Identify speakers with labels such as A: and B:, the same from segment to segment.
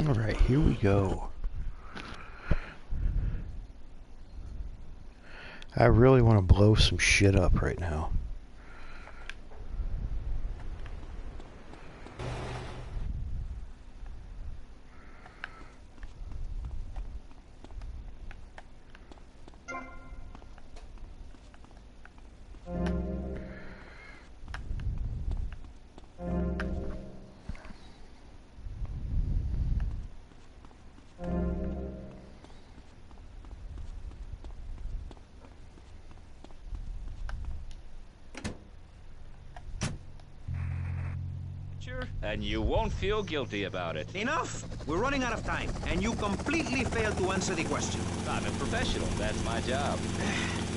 A: Alright, here we go. I really want to blow some shit up right now.
B: And you won't feel guilty about it.
C: Enough! We're running out of time, and you completely failed to answer the question.
B: I'm a professional. That's my job.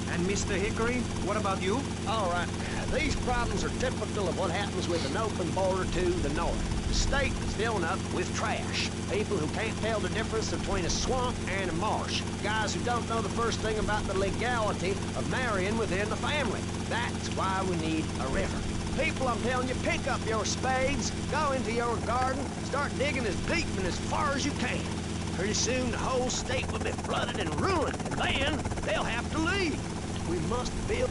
C: And Mr. Hickory, what about you?
D: All right. These problems are typical of what happens with an open border to the north. The state is filling up with trash. People who can't tell the difference between a swamp and a marsh. Guys who don't know the first thing about the legality of marrying within the family. That's why we need a river. People, I'm telling you, pick up your spades, go into your garden, start digging as deep and as far as you can. Pretty soon the whole state will be flooded and ruined, and then they'll have to leave. We must build...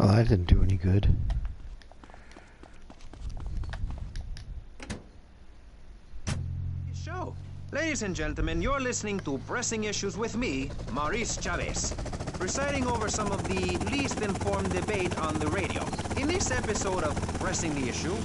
A: Oh, that didn't do any good.
C: Show. Ladies and gentlemen, you're listening to Pressing Issues with me, Maurice Chavez, presiding over some of the least informed debate on the radio. In this episode of Pressing the Issue,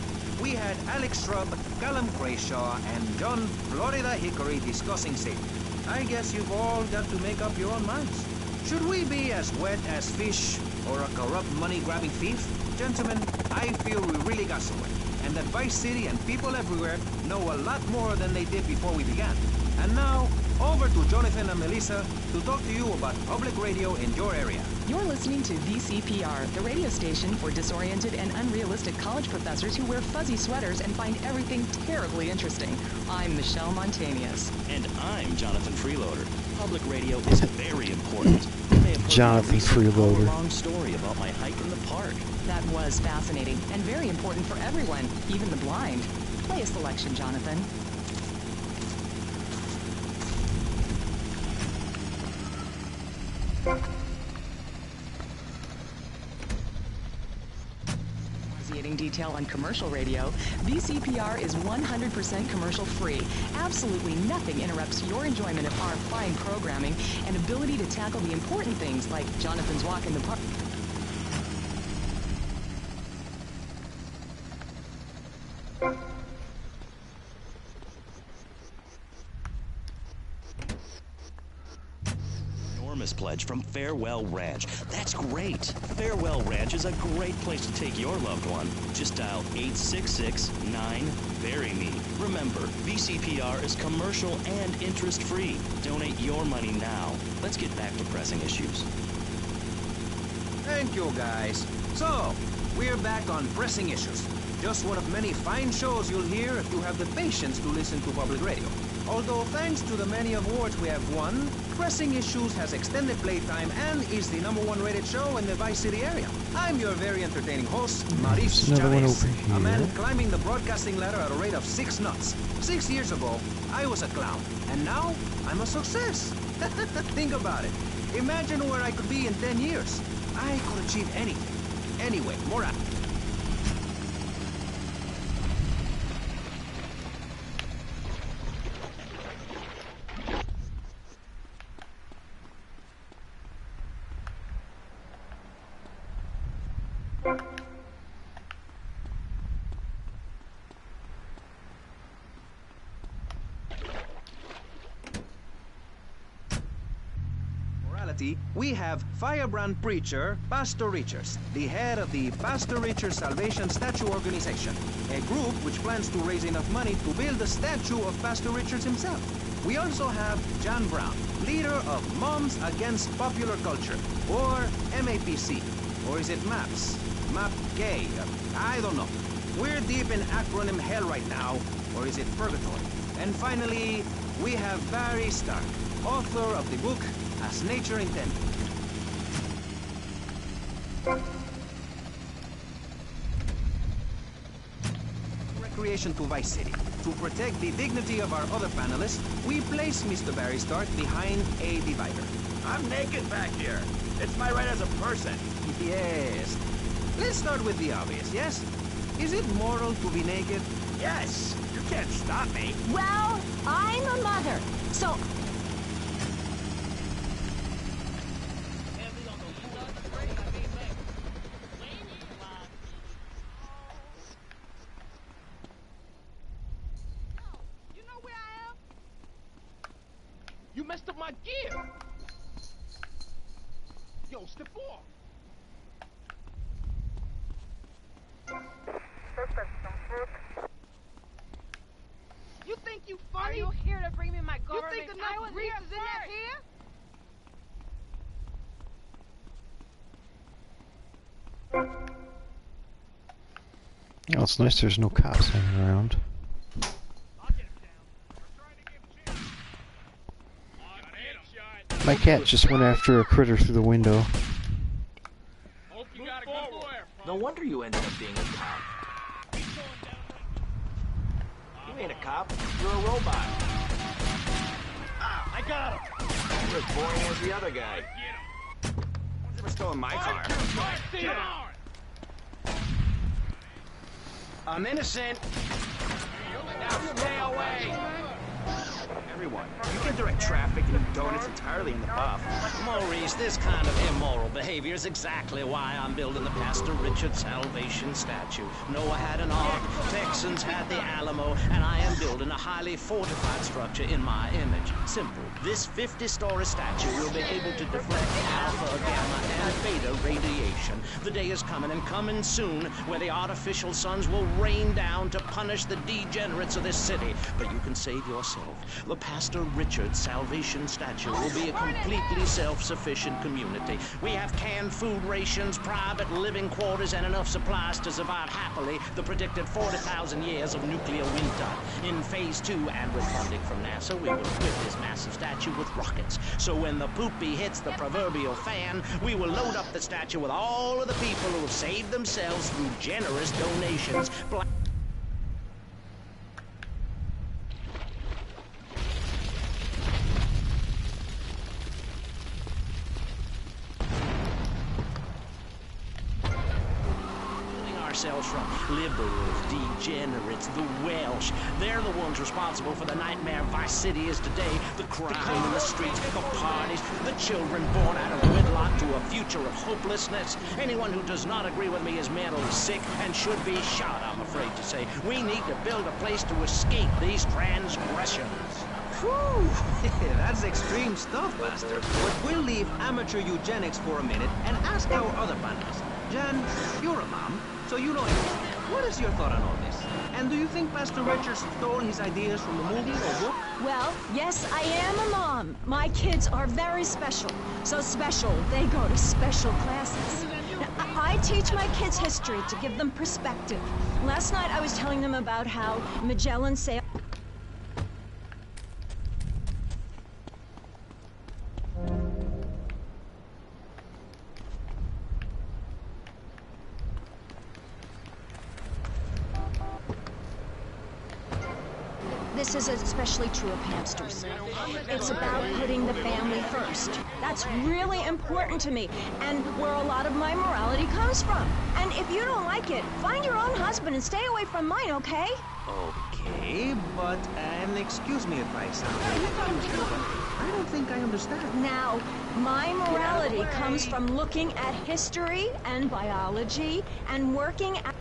C: we had Alex Shrub, Callum Crayshaw, and John Florida Hickory discussing safety. I guess you've all got to make up your own minds. Should we be as wet as fish or a corrupt money-grabbing thief? Gentlemen, I feel we really got somewhere, and that Vice City and people everywhere know a lot more than they did before we began. And now, over to Jonathan and Melissa to talk to you about public radio in your area.
E: You're listening to VCPR, the radio station for disoriented and unrealistic college professors who wear fuzzy sweaters and find everything terribly interesting. I'm Michelle Montanius.
F: And I'm Jonathan Freeloader. Public radio is very important. You may have heard
A: Jonathan Freeloader.
F: A long story about my hike in the park.
E: That was fascinating and very important for everyone, even the blind. Play a selection, Jonathan. Nauseating detail on commercial radio, VCPR is 100% commercial free. Absolutely nothing interrupts your enjoyment of our fine programming and ability to tackle the important things like Jonathan's walk in the park.
F: Pledge from Farewell Ranch. That's great. Farewell Ranch is a great place to take your loved one. Just dial 866-9-BURY-ME. Remember, VCPR is commercial and interest-free. Donate your money now. Let's get back to pressing issues.
C: Thank you, guys. So, we're back on Pressing Issues. Just one of many fine shows you'll hear if you have the patience to listen to public radio. Although thanks to the many awards we have won, Pressing Issues has extended playtime and is the #1 rated show in the Vice City area. I'm your very entertaining host, Maurice Chavez, a man climbing the broadcasting ladder at a rate of 6 knots. 6 years ago, I was a clown, and now I'm a success. Think about it. Imagine where I could be in 10 years. I could achieve anything. Anyway, more out. We have firebrand preacher Pastor Richards, the head of the Pastor Richards Salvation Statue Organization, a group which plans to raise enough money to build a statue of Pastor Richards himself. We also have John Brown, leader of Moms Against Popular Culture, or MAPC, or is it MAPS? MAP gay? I don't know. We're deep in acronym hell right now, or is it purgatory? And finally, we have Barry Stark, author of the book As Nature Intended. Recreation to Vice City. To protect the dignity of our other panelists, we place Mr. Barry Stark behind a divider.
B: I'm naked back here. It's my right as a person.
C: Yes. Let's start with the obvious, yes? Is it moral to be naked?
B: Yes, you can't stop me.
G: Well, I'm a mother, so...
H: You know where I am? You messed up my gear. Yo, step off. You think you funny?
I: Are you here to bring me my
H: You
I: government?
H: think enough grease is in that gear?
A: Oh, it's nice there's no cops hanging around. My cat just went after a critter through the window.
D: No wonder you ended up being a cop. You ain't a cop, you're a robot.
H: I got him.
D: You're as boring as the other guy.
C: Who's ever stolen my car?
H: Come on.
D: I'm innocent.
H: Now stay away.
C: Everyone, you can direct traffic and donuts entirely in the buff.
J: Maurice, this kind of immoral behavior is exactly why I'm building the Pastor Richard Salvation statue. Noah had an ark, Texans had the Alamo, and I am building a highly fortified structure in my image. Simple. This 50-story statue will be able to deflect alpha, gamma, and beta radiation. The day is coming, and coming soon, where the artificial suns will rain down to punish the degenerates of this city. But you can save yourself. The Pastor Richard Salvation statue will be a completely self-sufficient community. We have canned food rations, private living quarters, and enough supplies to survive happily the predicted 40,000 years of nuclear winter. In Phase 2, and with funding from NASA, we will equip this massive statue with rockets. So when the poopy hits the proverbial fan, we will load up the statue with all of the people who have saved themselves through generous donations. Ourselves from liberals, degenerates, the Welsh. They're the ones responsible for the nightmare Vice City is today. The crime in the streets, the parties, the children born out of wedlock to a future of hopelessness. Anyone who does not agree with me is mentally sick and should be shot, I'm afraid to say. We need to build a place to escape these transgressions.
C: Whew, that's extreme stuff, Master. But we'll leave amateur eugenics for a minute and ask our other panelists. Jan, you're a mom, so you know everything. What is your thought on all this? And do you think Pastor Richard stole his ideas from the movie or book?
G: Well, yes, I am a mom. My kids are very special. So special, they go to special classes. Now, I teach my kids history to give them perspective. Last night I was telling them about how Magellan sailed... This is especially true of hamsters. It's about putting the family first. That's really important to me, and where a lot of my morality comes from. And if you don't like it, find your own husband and stay away from mine, okay?
C: Okay, but, and excuse me if I sound confused here, but I don't think I understand.
G: Now, my morality comes from looking at history and biology and working at...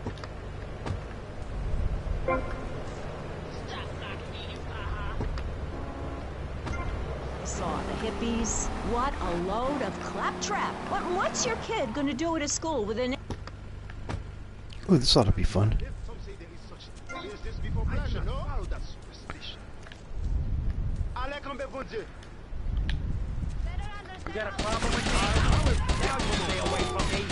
G: Saw the hippies. What a load of claptrap. What's your kid gonna do at a school with an...
A: Ooh, this ought to be fun.
H: You got a problem with me? Now you stay away from me.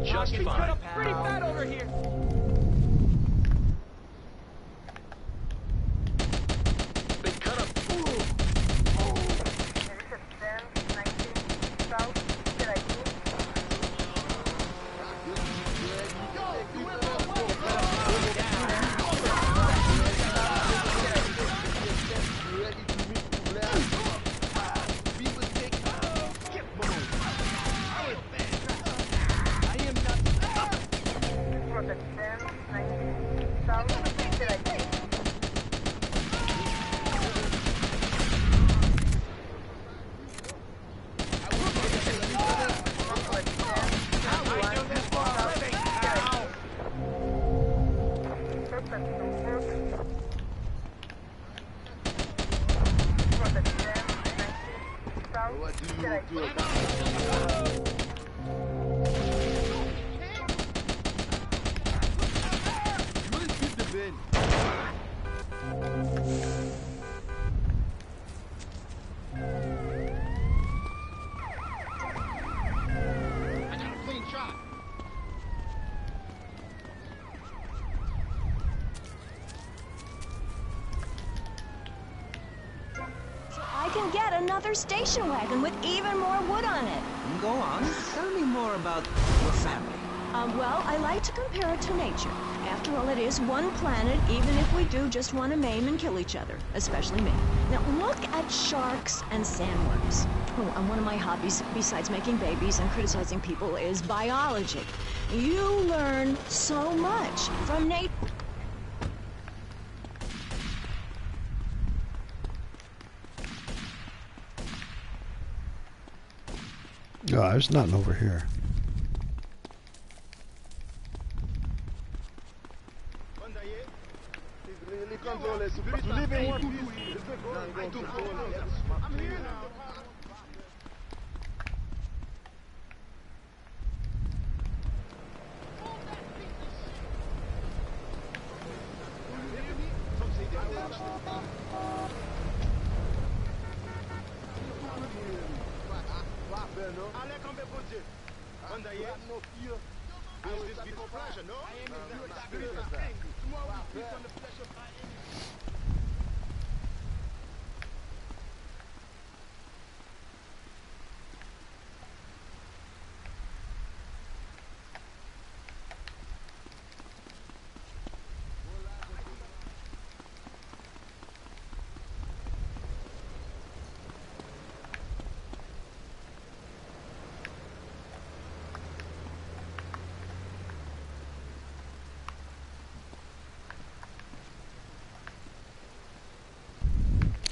F: just fine.
H: Pretty bad over here.
D: Big cut up.
G: I can get another station wagon with even more wood on it.
C: Go on. Tell me more about your family.
G: Well, I like to compare it to nature. After all, it is one planet, even if we do just want to maim and kill each other, especially me. Now, look at sharks and sandworms. Oh, and one of my hobbies, besides making babies and criticizing people, is biology. You learn so much from nature.
A: Oh, there's nothing over here.
H: I'm here now.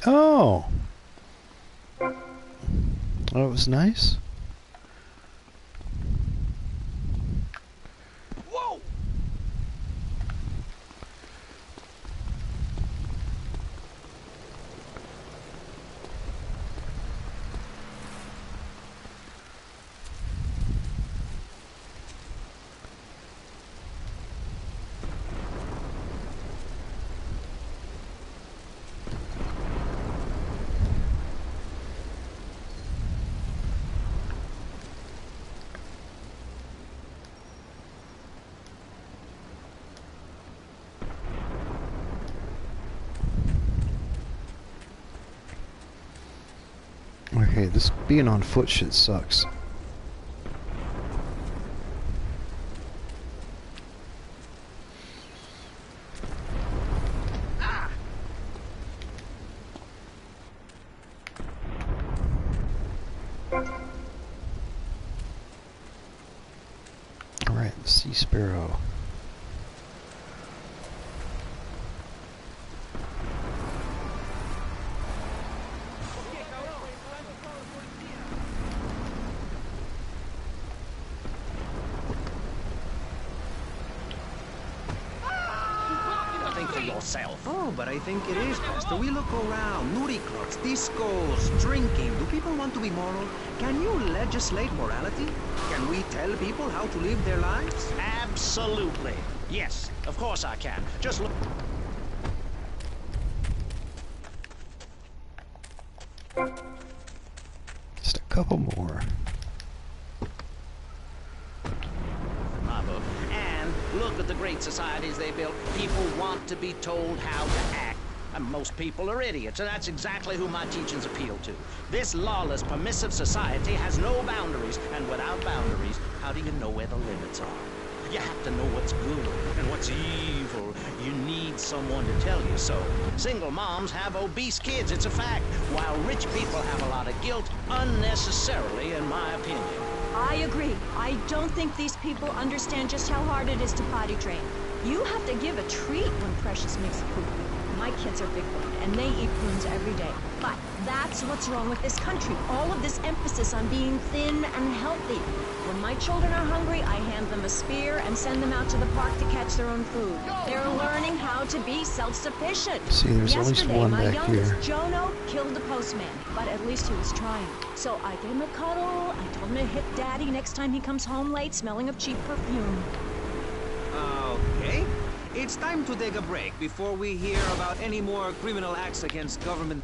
A: Oh. Oh, it was nice.
H: Whoa!
A: Okay, this being on foot shit sucks. Alright, the Sea Sparrow.
C: Oh, but I think it is, Pastor. We look around. Nudie clubs, discos, drinking. Do people want to be moral? Can you legislate morality? Can we tell people how to live their lives?
J: Absolutely. Yes, of course I can. Just look.
A: Just a couple more.
J: Look at the great societies they built. People want to be told how to act. And most people are idiots, and that's exactly who my teachings appeal to. This lawless, permissive society has no boundaries, and without boundaries, how do you know where the limits are? You have to know what's good and what's evil. You need someone to tell you so. Single moms have obese kids, it's a fact, while rich people have a lot of guilt, unnecessarily, in my opinion.
G: I agree. I don't think these people understand just how hard it is to potty train. You have to give a treat when Precious makes a poop. My kids are big boned, and they eat prunes every day. But that's what's wrong with this country. All of this emphasis on being thin and healthy. When my children are hungry, I hand them a spear and send them out to the park to catch their own food. They're learning how to be self-sufficient.
A: See, there's at least
G: Yesterday,
A: one
G: my
A: back
G: youngest,
A: here.
G: Jono, killed the postman, but at least he was trying. So I gave him a cuddle. I told him to hit Daddy next time he comes home late, smelling of cheap perfume.
C: Okay. It's time to take a break before we hear about any more criminal acts against government.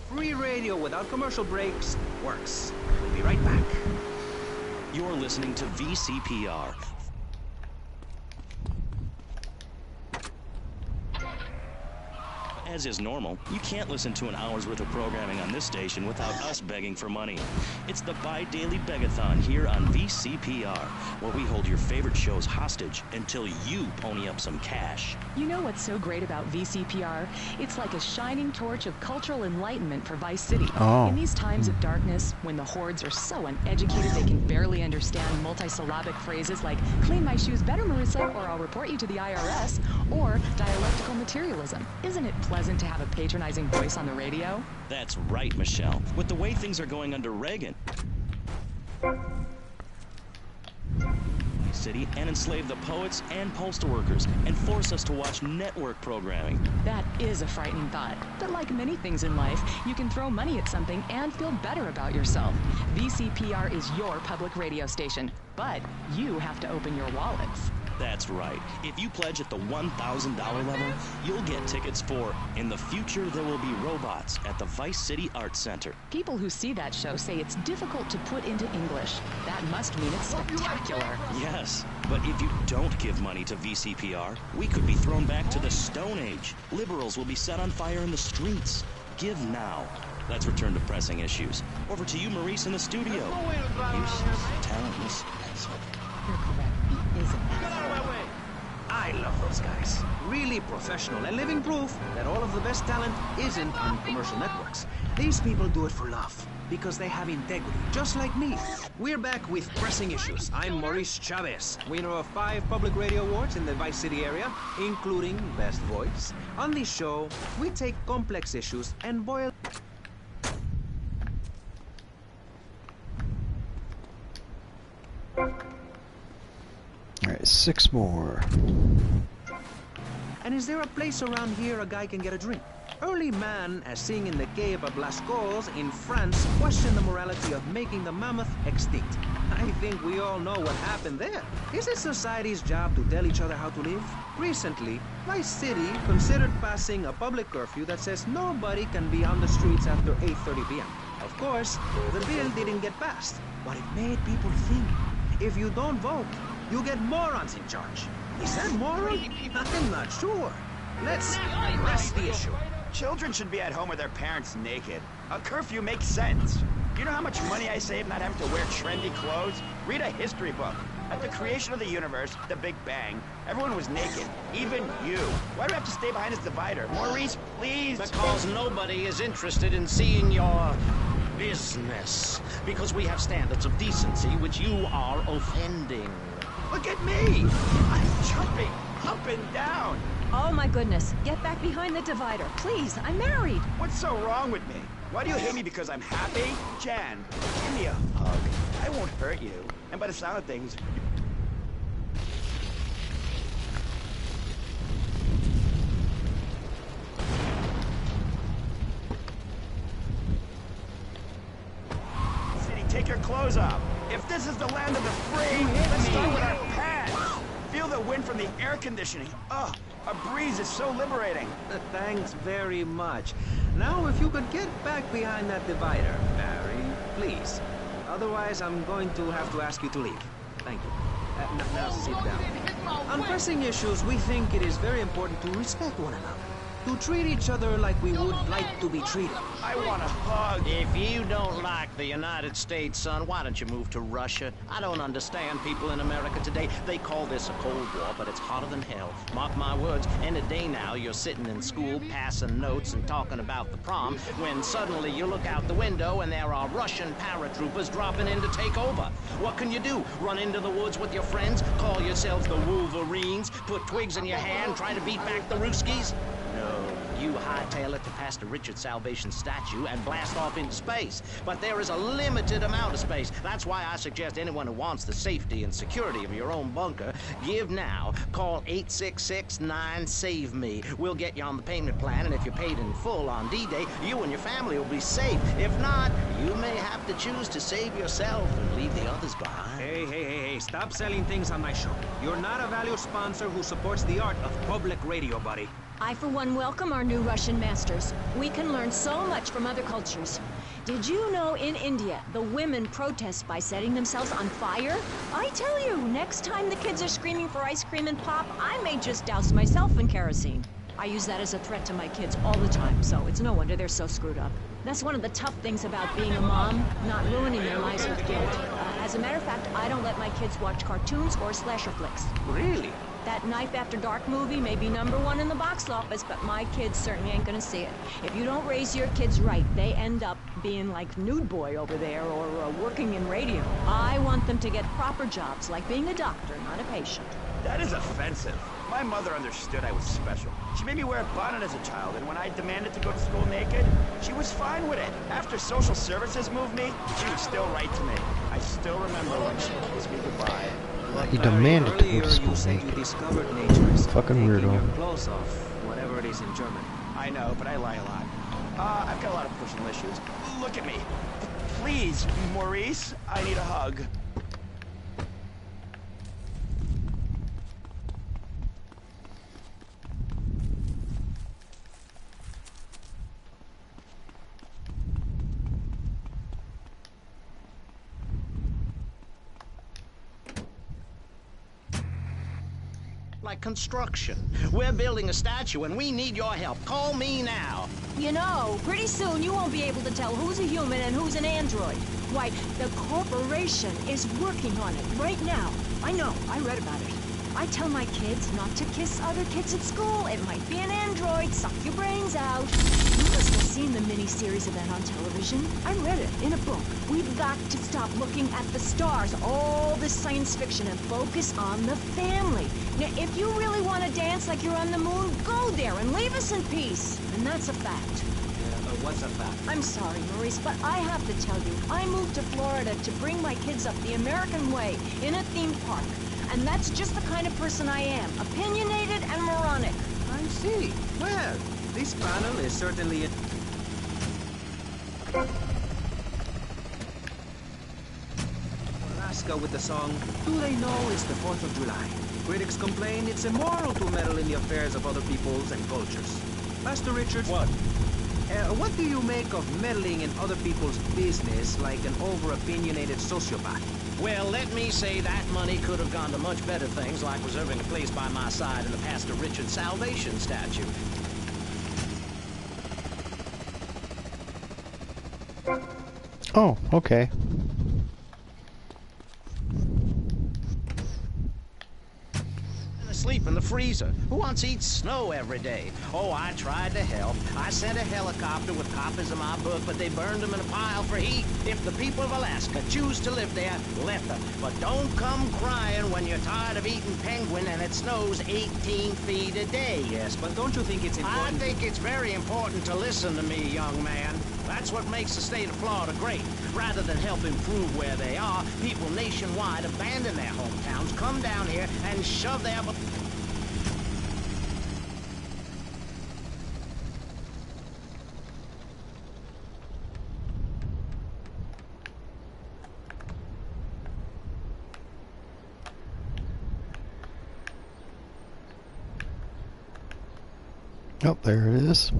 C: Free radio without commercial breaks works. We'll be right back.
F: You're listening to VCPR. As is normal, you can't listen to an hour's worth of programming on this station without us begging for money. It's the bi-daily begathon here on VCPR, where we hold your favorite shows hostage until you pony up some cash.
E: You know what's so great about VCPR? It's like a shining torch of cultural enlightenment for Vice City.
A: Oh.
E: In these times of darkness, when the hordes are so uneducated they can barely understand multisyllabic phrases like, clean my shoes better, Marissa, or I'll report you to the IRS, or dialectical materialism. Isn't it pleasant to have a patronizing voice on the radio?
F: That's right, Michelle. With the way things are going under Reagan, City and enslave the poets and postal workers and force us to watch network programming.
E: That is a frightening thought. But like many things in life, you can throw money at something and feel better about yourself. VCPR is your public radio station, but you have to open your wallets.
F: That's right. If you pledge at the $1,000 level, you'll get tickets for In the Future There Will Be Robots at the Vice City Arts Center.
E: People who see that show say it's difficult to put into English. That must mean it's spectacular.
F: Yes, but if you don't give money to VCPR, we could be thrown back to the Stone Age. Liberals will be set on fire in the streets. Give now. Let's return to pressing issues. Over to you, Maurice, in the studio. Useless, talentless, pencil.
E: You're correct. He isn't.
C: I love those guys. Really professional and living proof that all of the best talent isn't in commercial networks. These people do it for love, because they have integrity, just like me. We're back with Pressing Issues. I'm Maurice Chavez, winner of 5 public radio awards in the Vice City area, including Best Voice. On this show, we take complex issues and boil...
A: Alright, 6 more.
C: And is there a place around here a guy can get a drink? Early man, as seen in the cave of Lascaux in France, questioned the morality of making the mammoth extinct. I think we all know what happened there. Is it society's job to tell each other how to live? Recently, Vice City considered passing a public curfew that says nobody can be on the streets after 8:30 p.m. Of course, the bill didn't get passed, but it made people think. If you don't vote, you get morons in charge. Is that moral? I'm not sure. Let's press the issue.
B: Children should be at home with their parents naked. A curfew makes sense. You know how much money I save not having to wear trendy clothes? Read a history book. At the creation of the universe, the Big Bang, everyone was naked. Even you. Why do I have to stay behind this divider? Maurice, please!
J: Because nobody is interested in seeing your business. Because we have standards of decency which you are offending.
B: Look at me! I'm jumping up and down.
G: Oh my goodness, get back behind the divider. Please, I'm married.
B: What's so wrong with me? Why do you hate me because I'm happy? Jan, give me a hug. I won't hurt you. And by the sound of things... City, take your clothes off. If this is the land of the free, let's start with our pants. Feel the wind from the air conditioning. Ugh, a breeze is so liberating.
C: Thanks very much. Now, if you could get back behind that divider, Barry, please. Otherwise, I'm going to have to ask you to leave. Thank you. Now sit down. On pressing issues, we think it is very important to respect one another. To treat each other like we would like to be treated.
B: I want a hug.
J: If you don't like the United States, son, why don't you move to Russia? I don't understand people in America today. They call this a Cold War, but it's hotter than hell. Mark my words, any day now you're sitting in school passing notes and talking about the prom, when suddenly you look out the window and there are Russian paratroopers dropping in to take over. What can you do? Run into the woods with your friends? Call yourselves the Wolverines? Put twigs in your hair and try to beat back the Ruskies? No, you hightail it to Pastor Richard's Salvation statue and blast off into space. But there is a limited amount of space. That's why I suggest anyone who wants the safety and security of your own bunker, give now. Call 866-9-SAVE-ME. We'll get you on the payment plan, and if you're paid in full on D-Day, you and your family will be safe. If not, you may have to choose to save yourself and leave the others behind.
C: Hey, stop selling things on my show. You're not a valued sponsor who supports the art of public radio, buddy.
G: I, for one, welcome our new Russian masters. We can learn so much from other cultures. Did you know in India, the women protest by setting themselves on fire? I tell you, next time the kids are screaming for ice cream and pop, I may just douse myself in kerosene. I use that as a threat to my kids all the time, so it's no wonder they're so screwed up. That's one of the tough things about being a mom, not ruining their lives with guilt. As a matter of fact, I don't let my kids watch cartoons or slasher flicks.
C: Really?
G: That Knife After Dark movie may be #1 in the box office, but my kids certainly ain't gonna see it. If you don't raise your kids right, they end up being like Nude Boy over there or working in radio. I want them to get proper jobs, like being a doctor, not a patient.
B: That is offensive. My mother understood I was special. She made me wear a bonnet as a child, and when I demanded to go to school naked, she was fine with it. After social services moved me, she would still write to me. I still remember when she kissed me goodbye.
A: He demanded to go to school naked. Fucking weirdo.
C: Your clothes off, whatever it is in German.
B: I know, but I lie a lot. I've got a lot of personal issues. Look at me. Please, Maurice, I need a hug.
J: Like construction. We're building a statue and we need your help. Call me now.
G: You know, pretty soon you won't be able to tell who's a human and who's an android. Why, the corporation is working on it right now. I know, I read about it. I tell my kids not to kiss other kids at school. It might be an android. Suck your brains out. You must have seen the mini-series event on television. I read it in a book. We've got to stop looking at the stars, all this science fiction, and focus on the family. Now, if you really want to dance like you're on the moon, go there and leave us in peace. And that's a fact.
C: What's a fact?
G: I'm sorry, Maurice, but I have to tell you, I moved to Florida to bring my kids up the American way in a theme park. And that's just the kind of person I am, opinionated and moronic.
C: I see. Well, this panel is certainly a... Alaska with the song, Do They Know It's the 4th of July? Critics complain it's immoral to meddle in the affairs of other peoples and cultures. Pastor Richards...
J: What?
C: What do you make of meddling in other people's business like an over-opinionated sociopath?
J: Well, let me say that money could have gone to much better things, like reserving a place by my side in the Pastor Richard's Salvation statue.
A: Oh, okay.
J: Sleep in the freezer. Who wants to eat snow every day? Oh, I tried to help. I sent a helicopter with copies of my book, but they burned them in a pile for heat. If the people of Alaska choose to live there, let them. But don't come crying when you're tired of eating penguin and it snows 18 feet a day.
C: Yes, but don't you think it's important?
J: I think it's very important to listen to me, young man. That's what makes the state of Florida great. Rather than help improve where they are, people nationwide abandon their hometowns, come down here, and shove their...
A: Oh, there it is.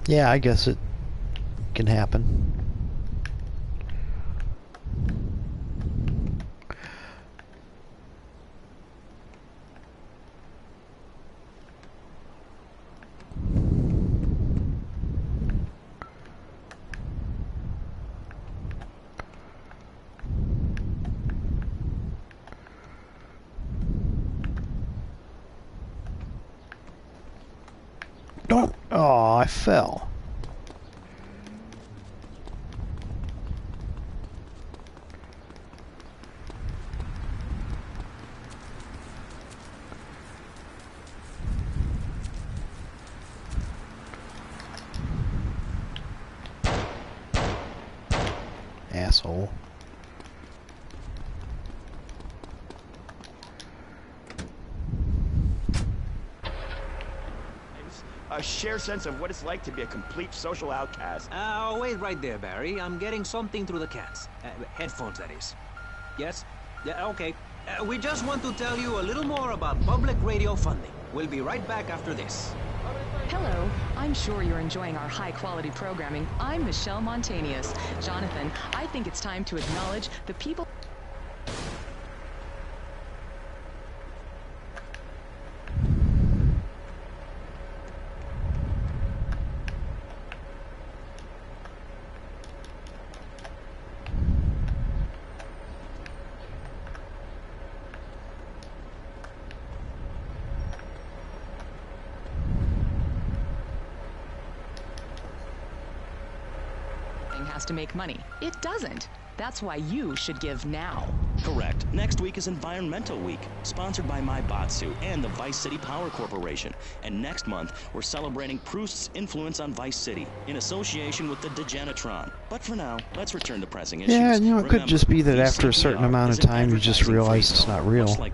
A: Yeah, I guess it can happen. Don't. Oh, I fell. Asshole.
B: A shared sense of what it's like to be a complete social outcast.
C: Wait right there, Barry. I'm getting something through the cats. Headphones, that is. Yes? Yeah, okay. We just want to tell you a little more about public radio funding. We'll be right back after this.
E: Hello. I'm sure you're enjoying our high-quality programming. I'm Michelle Montanius. Jonathan, I think it's time to acknowledge the people... has to make money. It doesn't. That's why you should give now.
F: Correct. Next week is Environmental Week, sponsored by My Botsuit and the Vice City Power Corporation. And next month, we're celebrating Proust's influence on Vice City in association with the Degenitron. But for now, let's return to pressing issues.
A: Yeah, you know, it could
F: Remember,
A: just be that after a certain
F: VCPR
A: amount of
F: is an
A: time you just
F: advertising
A: realize
F: free
A: it's
F: zone,
A: not real.
F: much like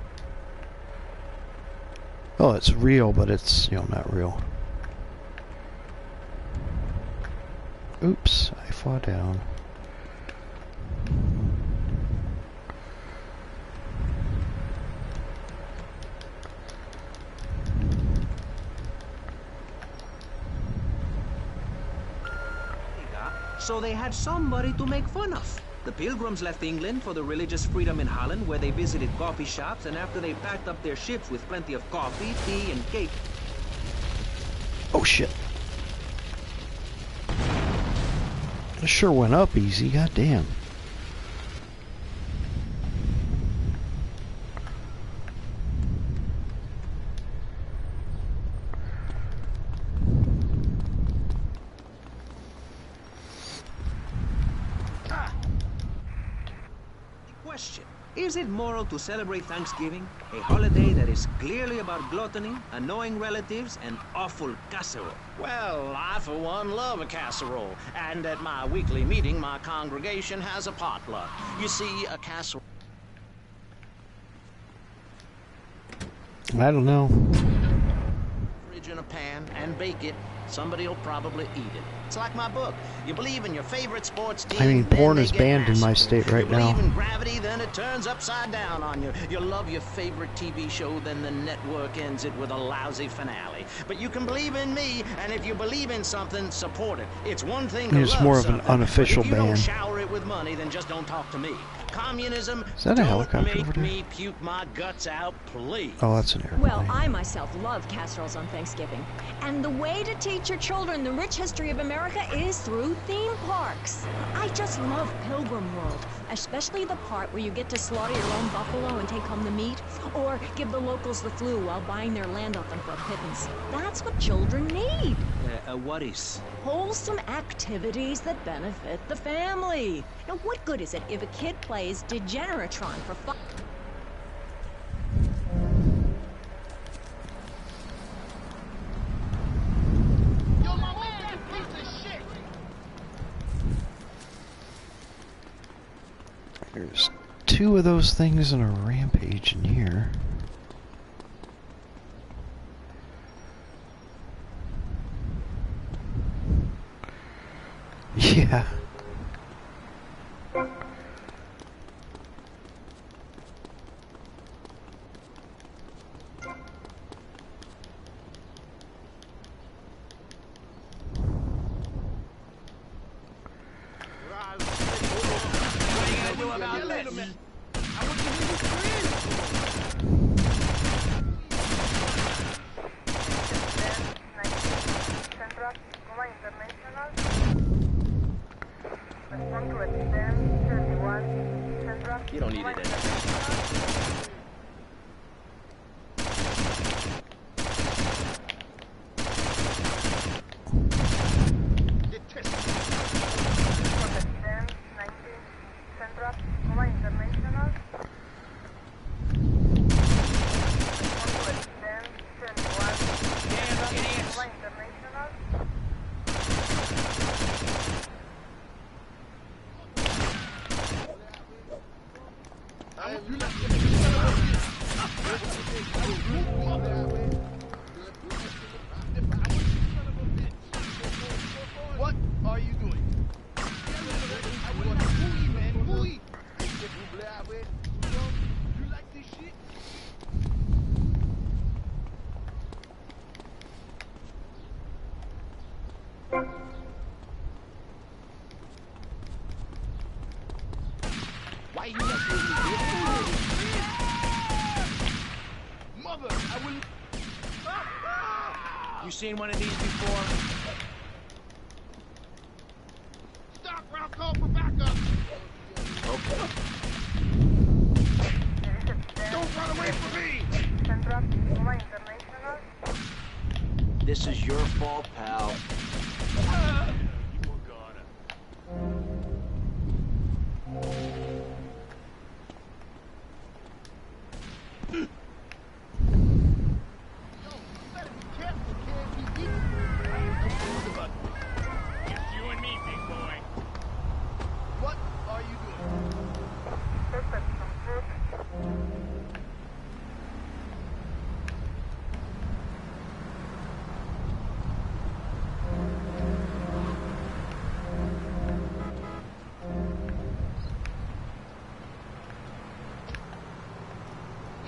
A: Oh, it's real, but it's, you know, not real. Oops, I fall down.
C: So they had somebody to make fun of. The Pilgrims left England for the religious freedom in Holland, where they visited coffee shops, and after they packed up their ships with plenty of coffee, tea, and cake...
A: Oh shit. It sure went up easy, goddamn.
C: Question. Is it moral to celebrate Thanksgiving, a holiday that is clearly about gluttony, annoying relatives, and awful casserole?
J: Well, I for one love a casserole, and at my weekly meeting, my congregation has a potluck. You see, a casserole...
A: I don't know.
J: Fridge in a pan and bake it. Somebody'll probably eat it. It's like my book. You believe in your favorite sports team.
A: I mean,
J: then
A: porn
J: they
A: is
J: get
A: banned in my
J: massacred.
A: state right
J: You believe
A: now.
J: in gravity, then it turns upside down on you. You love your favorite TV show, then the network ends it with a lousy finale. But you can believe in me, and if you believe in something, support it. It's one thing to
A: It's
J: love
A: more of an
J: something,
A: unofficial
J: but if you
A: ban.
J: don't shower it with money, then just don't talk to me. Communism,
A: Is that a
J: don't
A: helicopter
J: make
A: over there?
J: me puke my guts out, please.
A: Oh, that's an airplane.
G: Well, I myself love casseroles on Thanksgiving. And the way to teach your children the rich history of America is through theme parks. I just love Pilgrim World, especially the part where you get to slaughter your own buffalo and take home the meat, or give the locals the flu while buying their land off them for a pittance. That's what children need.
C: What is?
G: Wholesome activities that benefit the family. Now, what good is it if a kid plays Degenitron for fun?
H: Yo, my man, piece of shit.
A: There's two of those things in a rampage in here. Yeah.
B: feel about this?
H: I want to hear you scream.
J: You don't need it anymore.
H: What are you doing? You like this shit? Why you not doing this? Mother, I will.
J: You seen one of these before?
H: Stop, or I'll call for backup.
J: Okay.
H: Don't run away from me.
J: This is your fault, pal.
H: What are you doing?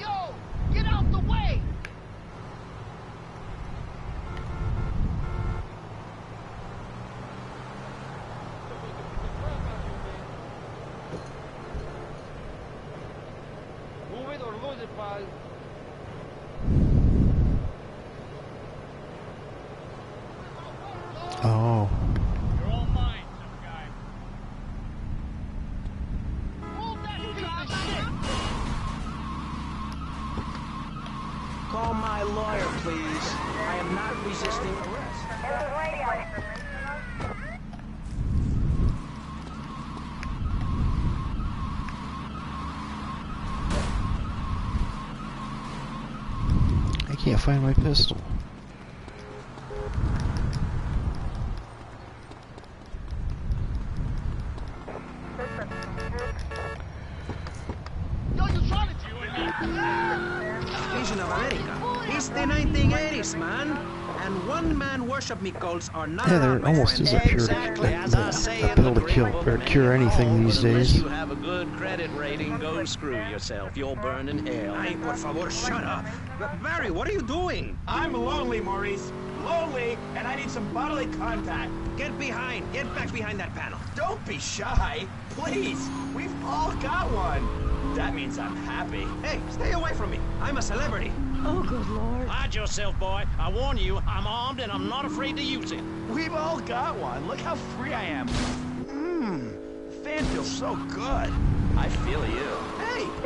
H: Yo, get out the way! Move it or lose it, pal.
A: Oh.
H: You're all mine, some guy. Move that piece of shit!
J: Call my lawyer, please. I am not resisting arrest.
A: I can't find my pistol.
H: Yo, you trying to do it?
C: Nation of America. It's the 1980s, man. And one-man worship cults are not
A: Yeah,
C: allowed,
A: there
C: my
A: almost
C: friend.
A: is a pure
J: Exactly as I say
A: a
J: in
A: pill
J: the
A: to
J: Green
A: kill
J: Book
A: or
J: of
A: cure anything
J: Home,
A: these
J: unless
A: days.
J: you have a good credit rating, go screw yourself. You'll burn in hell.
C: Ay, por favor, shut up. Barry, what are you doing?
B: I'm lonely, Maurice. Lonely, and I need some bodily contact.
C: Get back behind that panel.
B: Don't be shy. Please. We've all got one. That means I'm happy.
C: Hey, stay away from me. I'm a celebrity.
G: Oh, good Lord.
J: Hide yourself, boy. I warn you, I'm armed and I'm not afraid to use it.
B: We've all got one. Look how free I am. Fan feels so good. I feel you.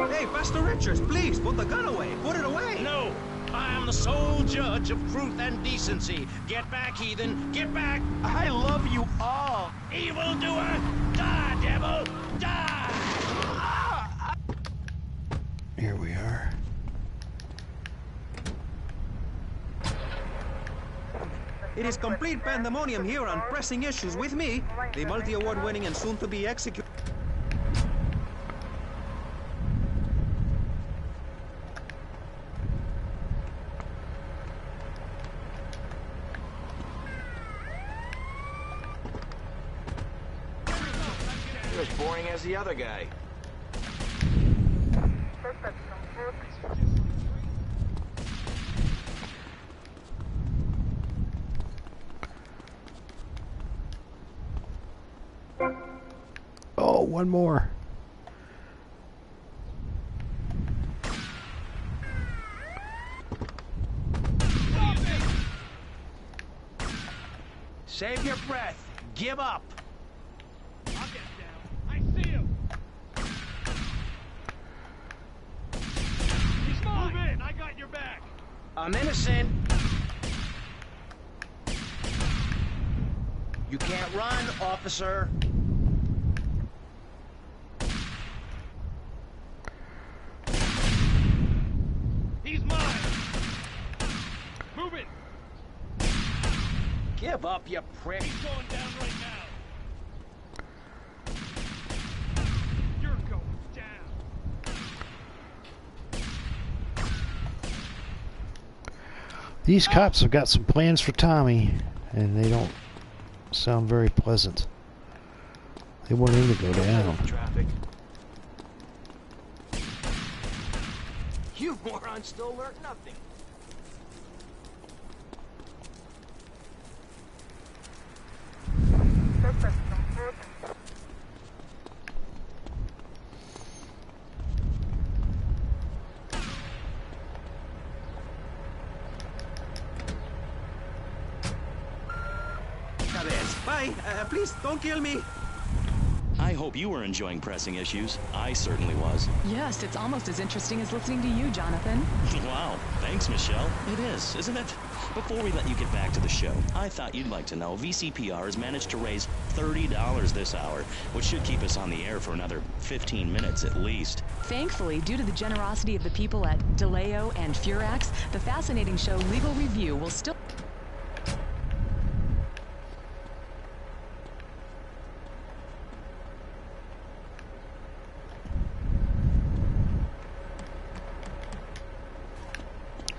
C: Hey, Pastor Richards, please, put the gun away. Put it away.
J: No, I am the sole judge of truth and decency. Get back, heathen. Get back.
B: I love you all.
J: Evildoer, die, devil, die.
A: Here we are.
C: It is complete pandemonium here on Pressing Issues with me, the multi-award winning and soon-to-be executed.
B: You're as boring as the other guy.
A: Oh, one more.
D: breath. Give up.
H: I'll get down. I see him. He's mine. Move in. I got your back.
D: I'm innocent. You can't run, officer.
H: He's mine. Move it.
D: Give up, you prick.
H: He's going down right now. You're going down.
A: These cops have got some plans for Tommy, and they don't sound very pleasant. They want him to go down.
D: Traffic. You morons still learn nothing.
C: Bye. Please, don't kill me.
F: I hope you were enjoying Pressing Issues. I certainly was.
E: Yes, it's almost as interesting as listening to you, Jonathan.
F: Wow, thanks, Michelle. It is, isn't it? Before we let you get back to the show, I thought you'd like to know VCPR has managed to raise $30 this hour, which should keep us on the air for another 15 minutes at least.
E: Thankfully, due to the generosity of the people at DeLeo and Furax, the fascinating show Legal Review will still...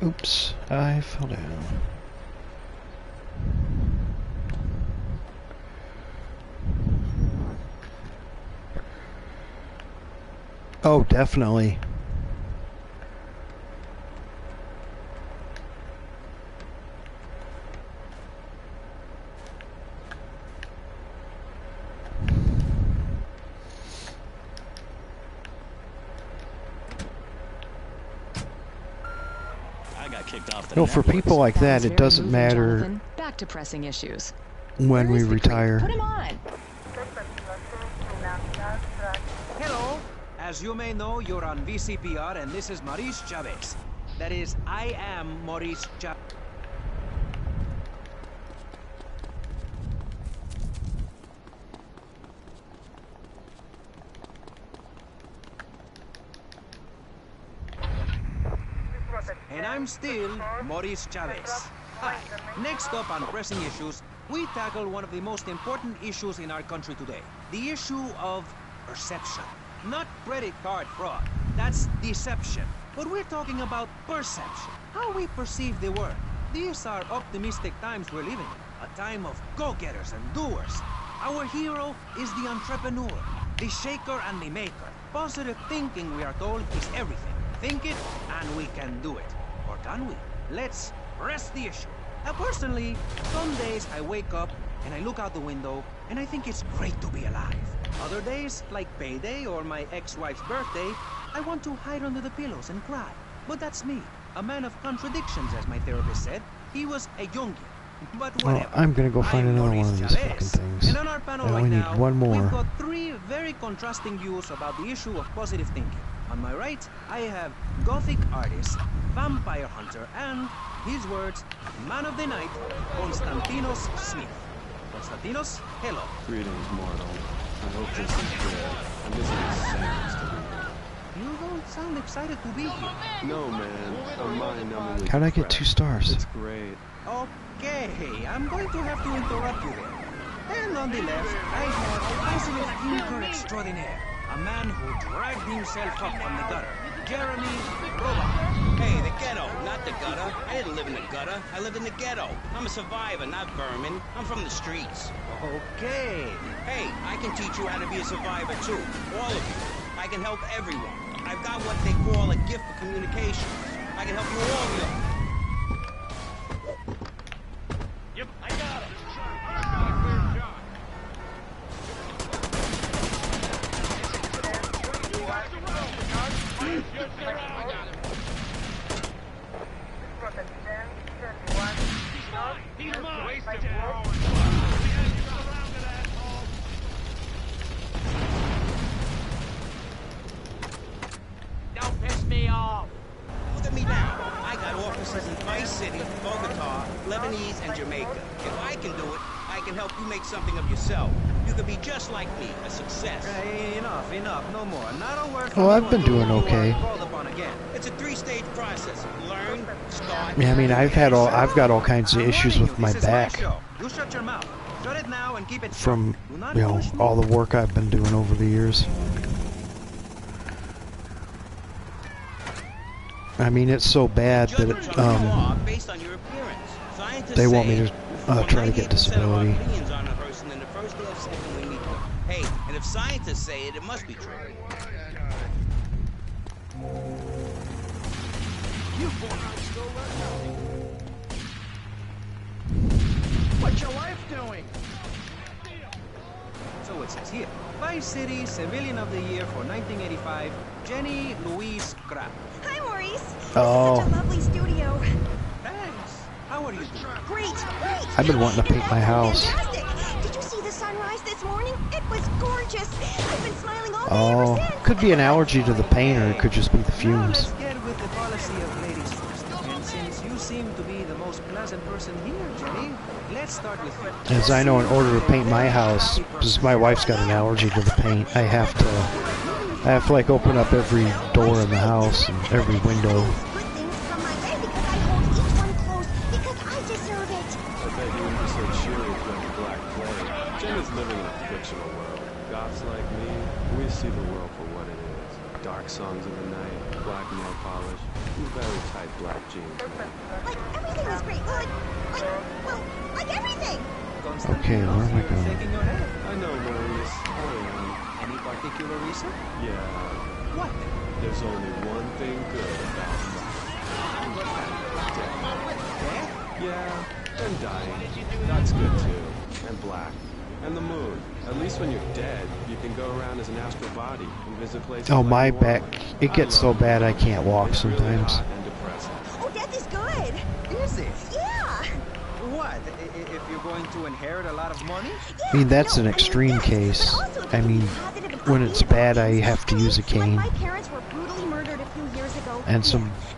A: Oops, I fell down. Oh, definitely. No, for people like that, it doesn't matter
E: back to pressing issues.
A: when we retire.
E: Put him on.
C: Hello. As you may know, you're on VCPR, and this is Maurice Chavez. That is, I am Maurice Chavez. And I'm still Maurice Chavez. Hi. Next up on Pressing Issues, we tackle one of the most important issues in our country today. The issue of perception. Not credit card fraud. That's deception. But we're talking about perception. How we perceive the world. These are optimistic times we're living in. A time of go-getters and doers. Our hero is the entrepreneur, the shaker and the maker. Positive thinking, we are told, is everything. Think it, and we can do it. Or can we? Let's press the issue. Now, personally, some days I wake up and I look out the window and I think it's great to be alive. Other days, like payday or my ex-wife's birthday, I want to hide under the pillows and cry. But that's me, a man of contradictions, as my therapist said. He was a Jungian. But whatever.
A: Well, I'm gonna go find another one of these fucking things.
C: And on our panel
A: I
C: right
A: only
C: now,
A: need one more.
C: we've got three very contrasting views about the issue of positive thinking. On my right, I have Gothic artist, vampire hunter, and, his words, man of the night, Konstantinos Smith. Konstantinos, hello.
I: Greetings, mortal. I hope this is good. I'm missing seconds to be
C: You don't sound excited to be here.
I: here. No, man. I'm mind-numbingly
A: How'd I get 2 stars?
I: It's great.
C: Okay, I'm going to have to interrupt you there. And on the left, I have positive thinker extraordinaire. A man who dragged himself up from the gutter. Jeremy Roba.
K: Hey, the ghetto, not the gutter. I didn't live in the gutter. I lived in the ghetto. I'm a survivor, not vermin. I'm from the streets.
C: Okay.
K: Hey, I can teach you how to be a survivor, too. All of you. I can help everyone. I've got what they call a gift for communication. I can help you all know.
H: Yep, I got him. He's mine. He's mine.
K: Japanese, and Jamaica. If I can do it, I can help you make something of yourself. You could be just like me, a success.
C: Hey, enough, no more. Not a word from
A: Oh,
C: you
A: I've been
C: until
A: doing
C: you are
A: okay.
C: called upon again.
K: It's a 3-stage process. Learn, start.
A: Yeah, I mean, I've got all kinds of
C: I'm
A: issues
C: warning
A: with
C: you,
A: my
C: this is
A: back
C: show. You shut your mouth. Shut it now and keep it
A: from,
C: shut. Do not
A: you know,
C: push me.
A: all the work I've been doing over the years. I mean, it's so bad that
K: Judgments on who you are based on your appearance. Scientists
A: they want
K: say
A: me to try to get
K: 98% of our
A: disability.
K: opinions on a person in the first day of sex when we meet them. Hey, and if scientists say it, it must be true.
D: You fortnight still running. What's your wife doing?
C: So it says here. Vice City Civilian of the Year for 1985, Jenny Louise Krapp.
G: Hi, Maurice.
A: Oh.
G: This is such a lovely studio.
C: Thanks. How are you doing?
G: Great, great.
A: I've been wanting to paint my house.
G: Fantastic. Did you see the sunrise this morning? It was gorgeous. I've been smiling all day ever
A: Oh,
G: since.
A: could be an allergy to the paint, or it could just be the
C: Now
A: fumes.
C: let's get with the policy of ladies first. And since you seem to be the most pleasant person here, Jenny, let's start with you.
A: As I know, in order to paint my house, because my wife's got an allergy to the paint, I have to like open up every door in the house and every window.
G: Good things come my way because I hold each one close because I deserve it.
I: I bet you wouldn't be so cheery if you had the Black Plague. Jen is living in a fictional world. Goths like me, we see the world for what it is. Dark songs of the night, black nail polish, and very tight black jeans, man.
G: Like, everything is great. Like everything.
A: Okay, where am I going?
C: Shaking your head.
I: I know, Maurice. I am.
C: Any particular reason?
I: Yeah.
C: What?
I: There's only one thing good about life.
C: Death?
I: Yeah, and dying. That's good too. And black. And the moon. At least when you're dead, you can go around as an astral body and visit places
A: Oh,
I: like
A: my
I: New
A: back,
I: Orleans.
A: it gets so bad I can't walk
I: It's really
A: sometimes.
I: hot and depressing.
G: Oh, death is good.
C: Is it?
G: Yeah.
C: What? If you're going to inherit a lot of money?
A: I mean, that's an extreme case. I mean, when it's bad, I have to use a cane.
G: My parents were brutally murdered a few years ago.
A: And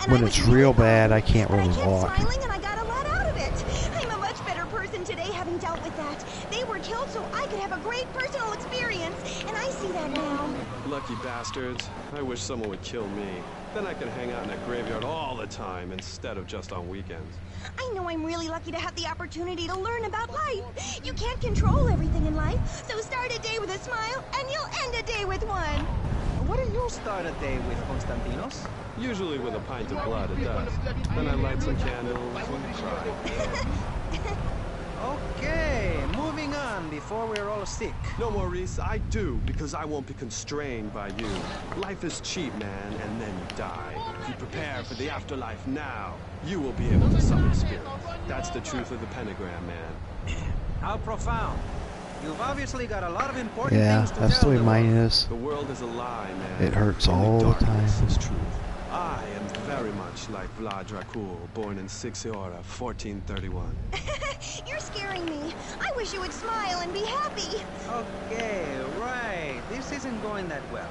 A: when
G: I
A: it's
G: was
A: real
G: really
A: bad, I
G: happy,
A: can't
G: but
A: really
G: I kept
A: walk.
G: smiling and I got a lot out of it. I'm a much better person today having dealt with that. They were killed so I could have a great personal experience, and I see that now.
I: Lucky bastards. I wish someone would kill me. Then I could hang out in that graveyard all the time instead of just on weekends.
G: I know I'm really lucky to have the opportunity to learn about life. You can't control everything in life, so start a day with a smile, and you'll end a day with one.
C: What do you start a day with, Konstantinos?
I: Usually with a pint of blood, it does. Then I light some candles and cry.
C: Okay, moving on before we're all sick.
I: No, Maurice, I do, because I won't be constrained by you. Life is cheap, man, and then you die. If you prepare for the afterlife now, you will be able to summon spirits. That's the truth of the pentagram, man.
C: How profound. You've obviously got a lot of important
A: Yeah,
C: things to
A: that's the
C: tell
A: way
C: the
A: mine
C: world.
A: is.
I: The world is a lie, man.
A: It hurts
I: Only
A: all the
I: darkness
A: time.
I: is truth. I am very much like Vlad Dracul, born in Sixiora, 1431.
G: You're scaring me. I wish you would smile and be happy.
C: Okay, right. This isn't going that well.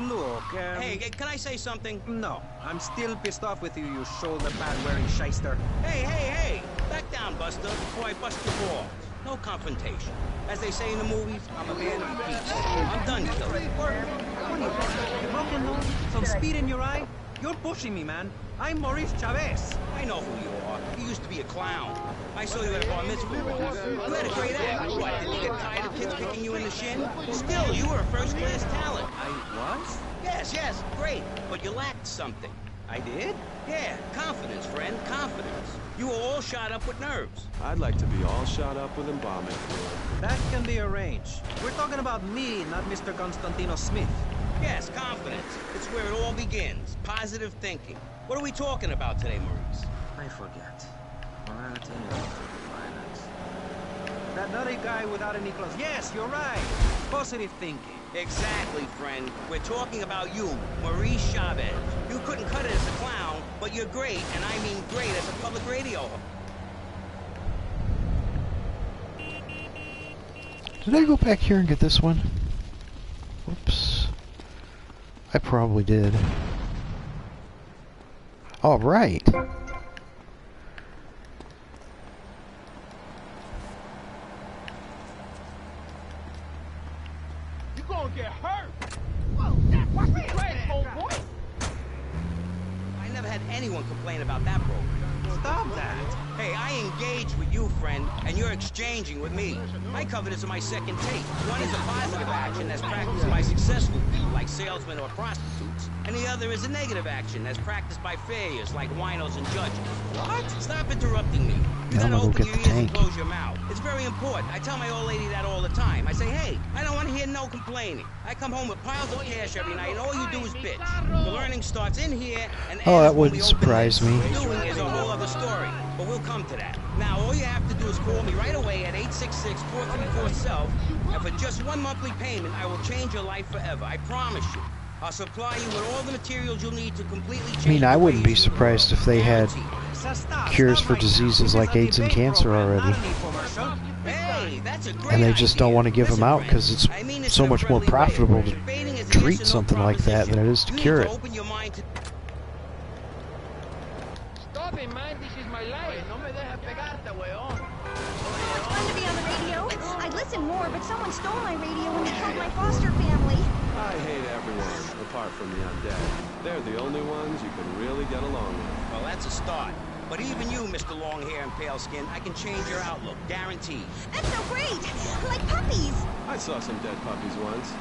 C: Look,
K: Hey, can I say something?
C: No, I'm still pissed off with you, you shoulder pad-wearing shyster.
K: Hey! Back down, Buster, before I bust your balls. No confrontation. As they say in the movies, I'm a man of peace. I'm done killing.
C: What are you, broken nose? Some speed in your eye? You're pushing me, man. I'm Maurice Chavez.
K: I know who you are. You used to be a clown. I saw you at a bar mitzvah. You had a great act. What, did you get tired of kids kicking you in the shin? Still, you were a first-class talent.
C: I was?
K: Yes, great. But you lacked something.
C: I did?
K: Yeah, confidence, friend, confidence. You were all shot up with nerves.
I: I'd like to be all shot up with embalming fluid.
C: That can be arranged. We're talking about me, not Mr. Constantino Smith.
K: Yes, confidence. It's where it all begins. Positive thinking. What are we talking about today, Maurice?
C: I forget. Morality and violence. That nutty guy without any clothes. Yes, you're right. Positive thinking.
K: Exactly, friend. We're talking about you, Maurice Chavez. You couldn't cut it as a clown, but you're great, and I mean great as a public radio host.
A: Did I go back here and get this one? Whoops. I probably did. All right.
H: hurt. Whoa, that was the crack, old boy.
K: I never had anyone complain about that program.
C: Stop that.
K: Hey, I engage with you, friend, and you're exchanging with me. I cover this in my second tape. One is a positive action that's practiced by successful people like salesmen or prostitutes, and the other is a negative action that's practiced by failures like winos and judges. What? Stop interrupting me. You
A: I'm
K: gotta
A: gonna go
K: open
A: get
K: your
A: the
K: ears and
A: tank.
K: close your mouth. It's very important. I tell my old lady that all the time. I say, hey, I don't want to hear no complaining. I come home with piles of cash every night, and all you do is bitch. The learning starts in here and
A: Oh,
K: ends
A: that
K: when we
A: wouldn't
K: open
A: surprise
K: this.
A: me.
K: Doing is a whole other story, but we'll come to that. Now, all you have to do is call me right away at 866-434-SELF, and for just one monthly payment, I will change your life forever. I promise you. I'll supply you with all the materials you'll need to completely change
A: I mean, I
K: the way
A: wouldn't
K: you
A: be
K: see the
A: surprised
K: world.
A: if they had
K: Guaranteed.
A: cures for diseases like AIDS and cancer already.
K: Hey, that's a great
A: And they just don't
K: idea.
A: want to give them
K: Listen,
A: out
K: friend,
A: because it's
K: I mean this
A: so
K: in a
A: much more
K: friendly way.
A: profitable to
K: Debating is a
A: treat
K: yes or no
A: something like that than it is to
K: proposition.
A: cure
K: You
A: it.
K: need to open your mind to...
H: Stop it, man. This is my life. No me dejes pegarte, weón.
G: It's fun to be on the radio. I'd listen more, but someone stole my radio when they killed my foster family.
I: I hate everyone, apart from the undead. They're the only ones you can really get along with.
K: Well, that's a start. But even you, Mr. Long Hair and Pale Skin, I can change your outlook. Guaranteed.
G: That's so great! Like puppies!
I: I saw some dead puppies once.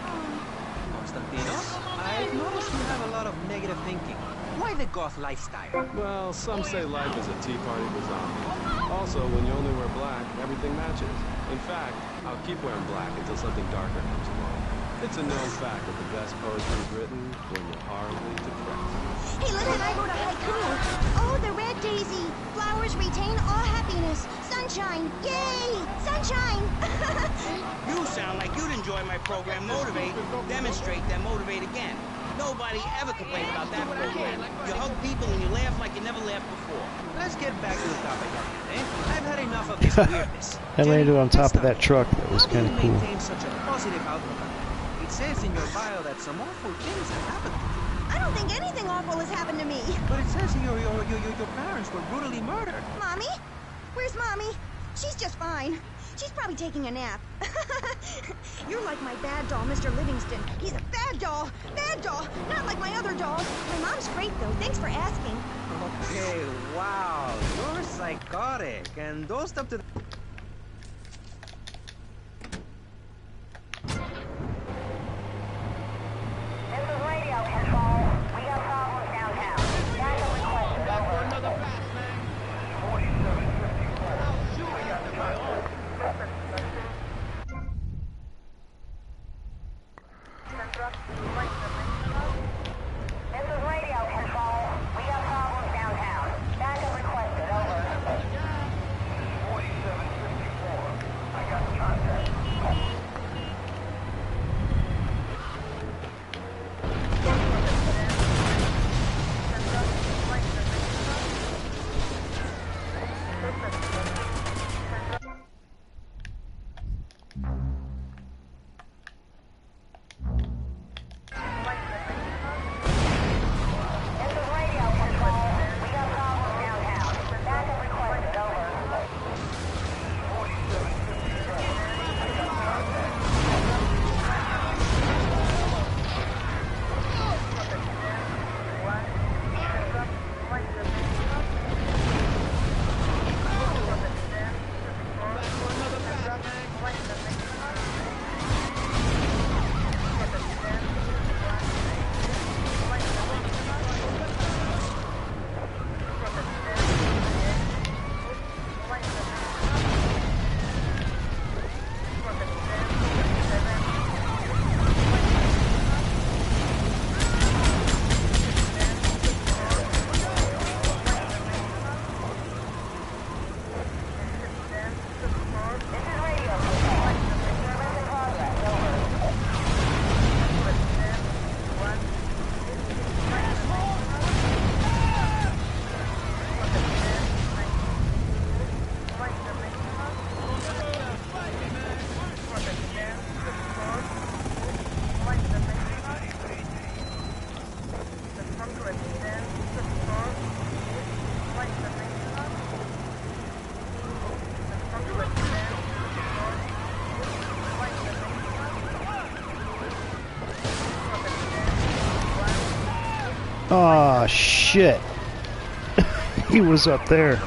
C: Constantinos, I've noticed you have a lot of negative thinking. Why the goth lifestyle?
I: Well, some say life is a tea party for zombies. Also, when you only wear black, everything matches. In fact, I'll keep wearing black until something darker comes along. It's a known fact that the best poetry is written when you're horribly depressed.
G: Hey, listen, I wrote a haiku. Oh, the red daisy. Flowers retain all happiness. Sunshine. Yay! Sunshine!
K: You sound like you'd enjoy my program Motivate, Demonstrate, then Motivate Again. Nobody ever complained about that program. You hug people and you laugh like you never laughed before.
C: Let's get back to the topic, eh? I've had enough of this weirdness.
A: I landed on top of
C: Jenny,
A: that truck. That was
C: how do
A: kind
C: you
A: of cool.
C: maintain such a positive outlook on life? It says in your bio that some awful things have happened to you.
G: I don't think anything awful has happened to me.
C: But it says your parents were brutally murdered.
G: Mommy? Where's Mommy? She's just fine. She's probably taking a nap. You're like my bad doll, Mr. Livingston. He's a bad doll. Bad doll. Not like my other dolls. My mom's great, though. Thanks for asking.
C: Okay, wow, you're psychotic and dosed up to the...
L: This is radio control. We got problems downtown. Backup requested. Over.
H: Another fast, man.
L: 4754.
H: I'll shoot you at my own.
L: This is radio control. We got problems downtown. Backup requested. Over. 4754. I got contact.
A: Oh shit. He was up there.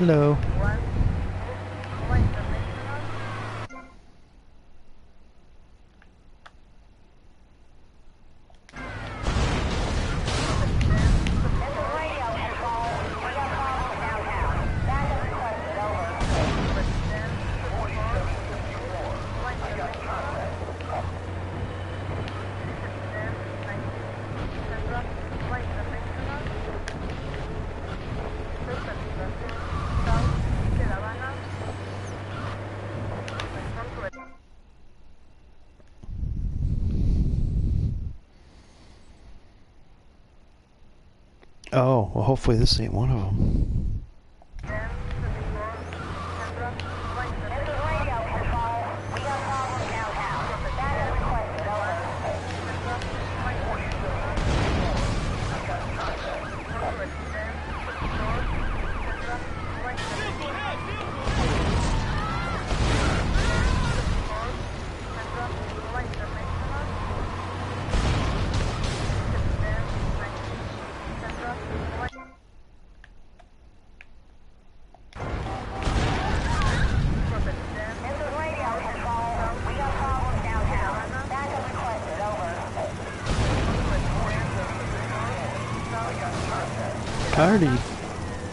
A: Hello. Oh, well hopefully this ain't one of them.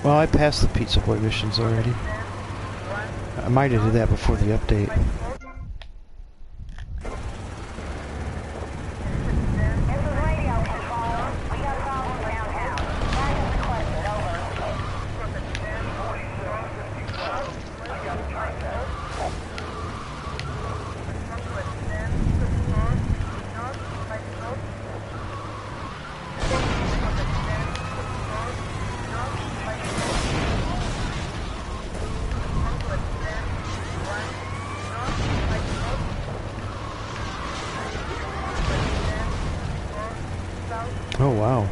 A: Well, I passed the Pizza Boy missions already. I might have did that before the update. Oh wow.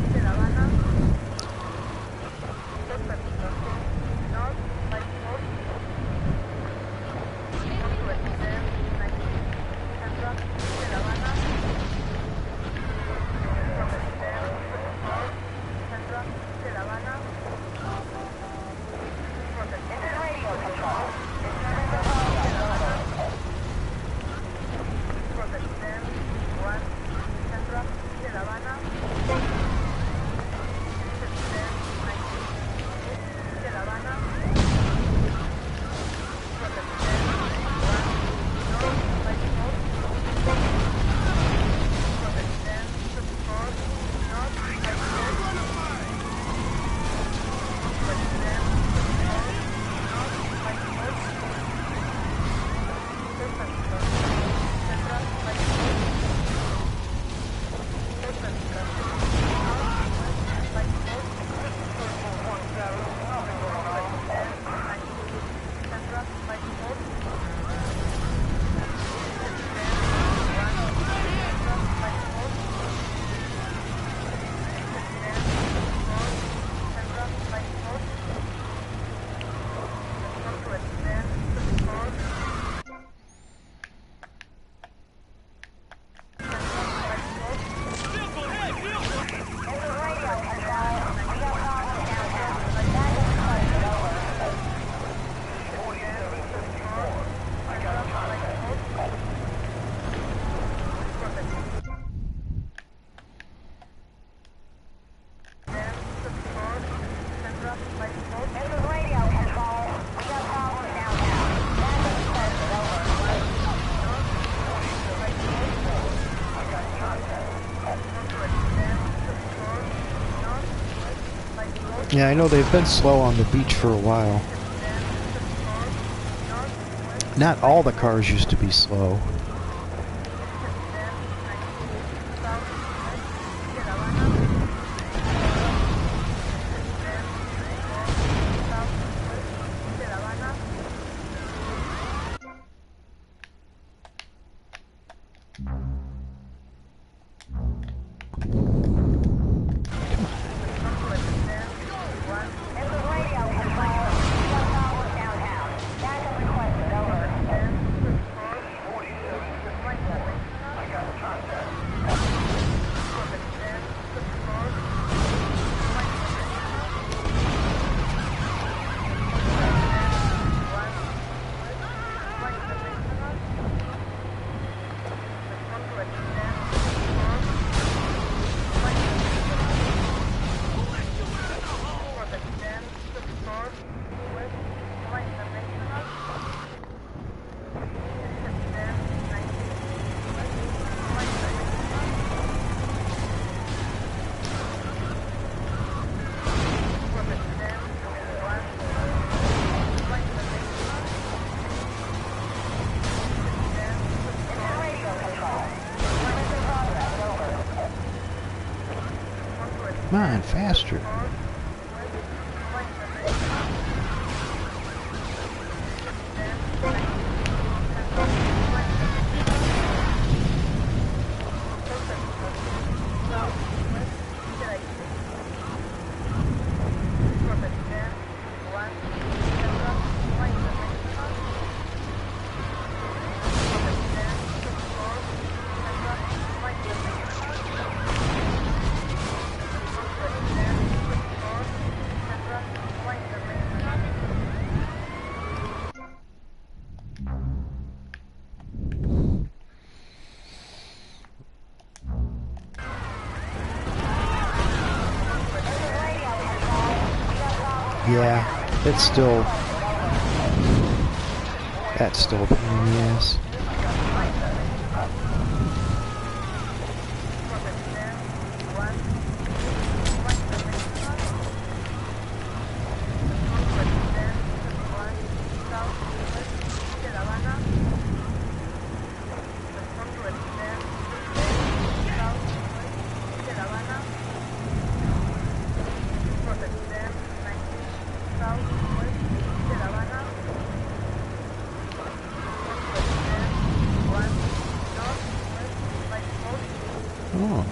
L: This is radio control. We got problems downtown. Backup requested, over.
A: Yeah, I know they've been slow on the beach for a while. Not all the cars used to be slow. Come on, faster. Yeah, that's still a pain in the ass. Oh.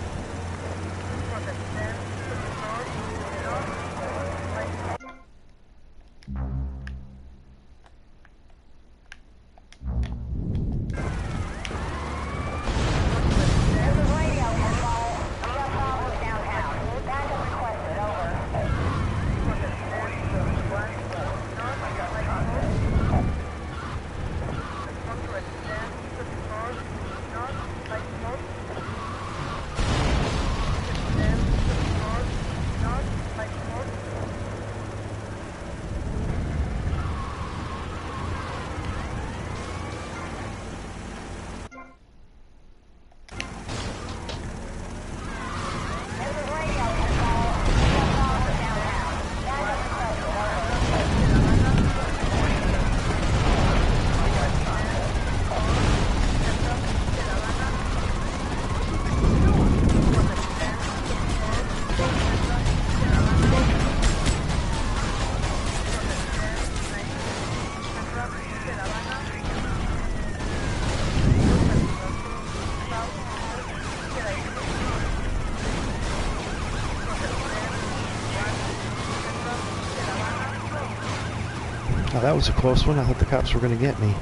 A: Oh, that was a close one. I thought the cops were going to get me.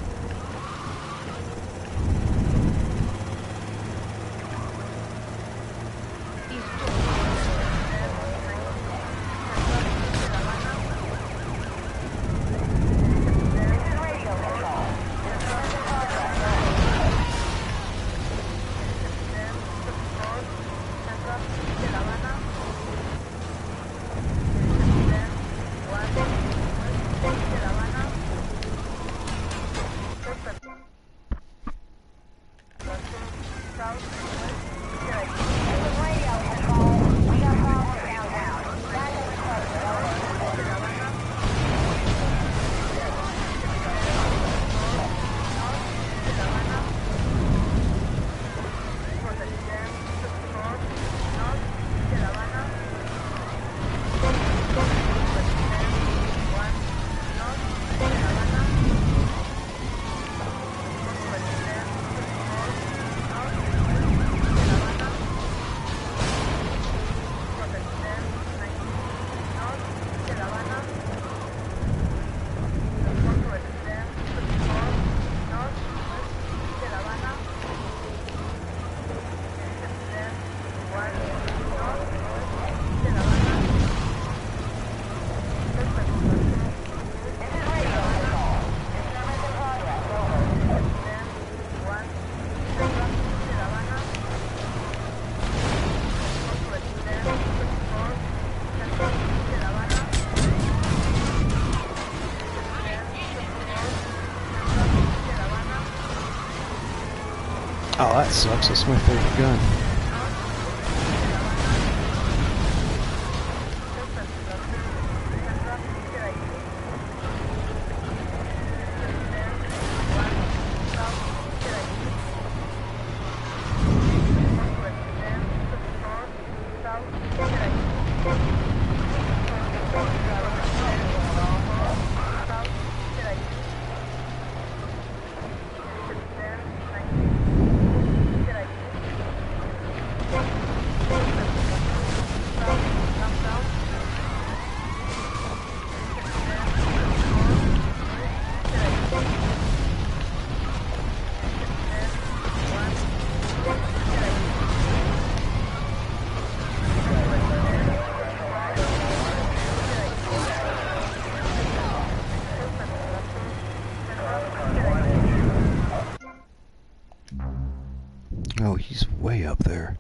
A: Oh, that sucks. That's my favorite gun. Oh, he's way up there.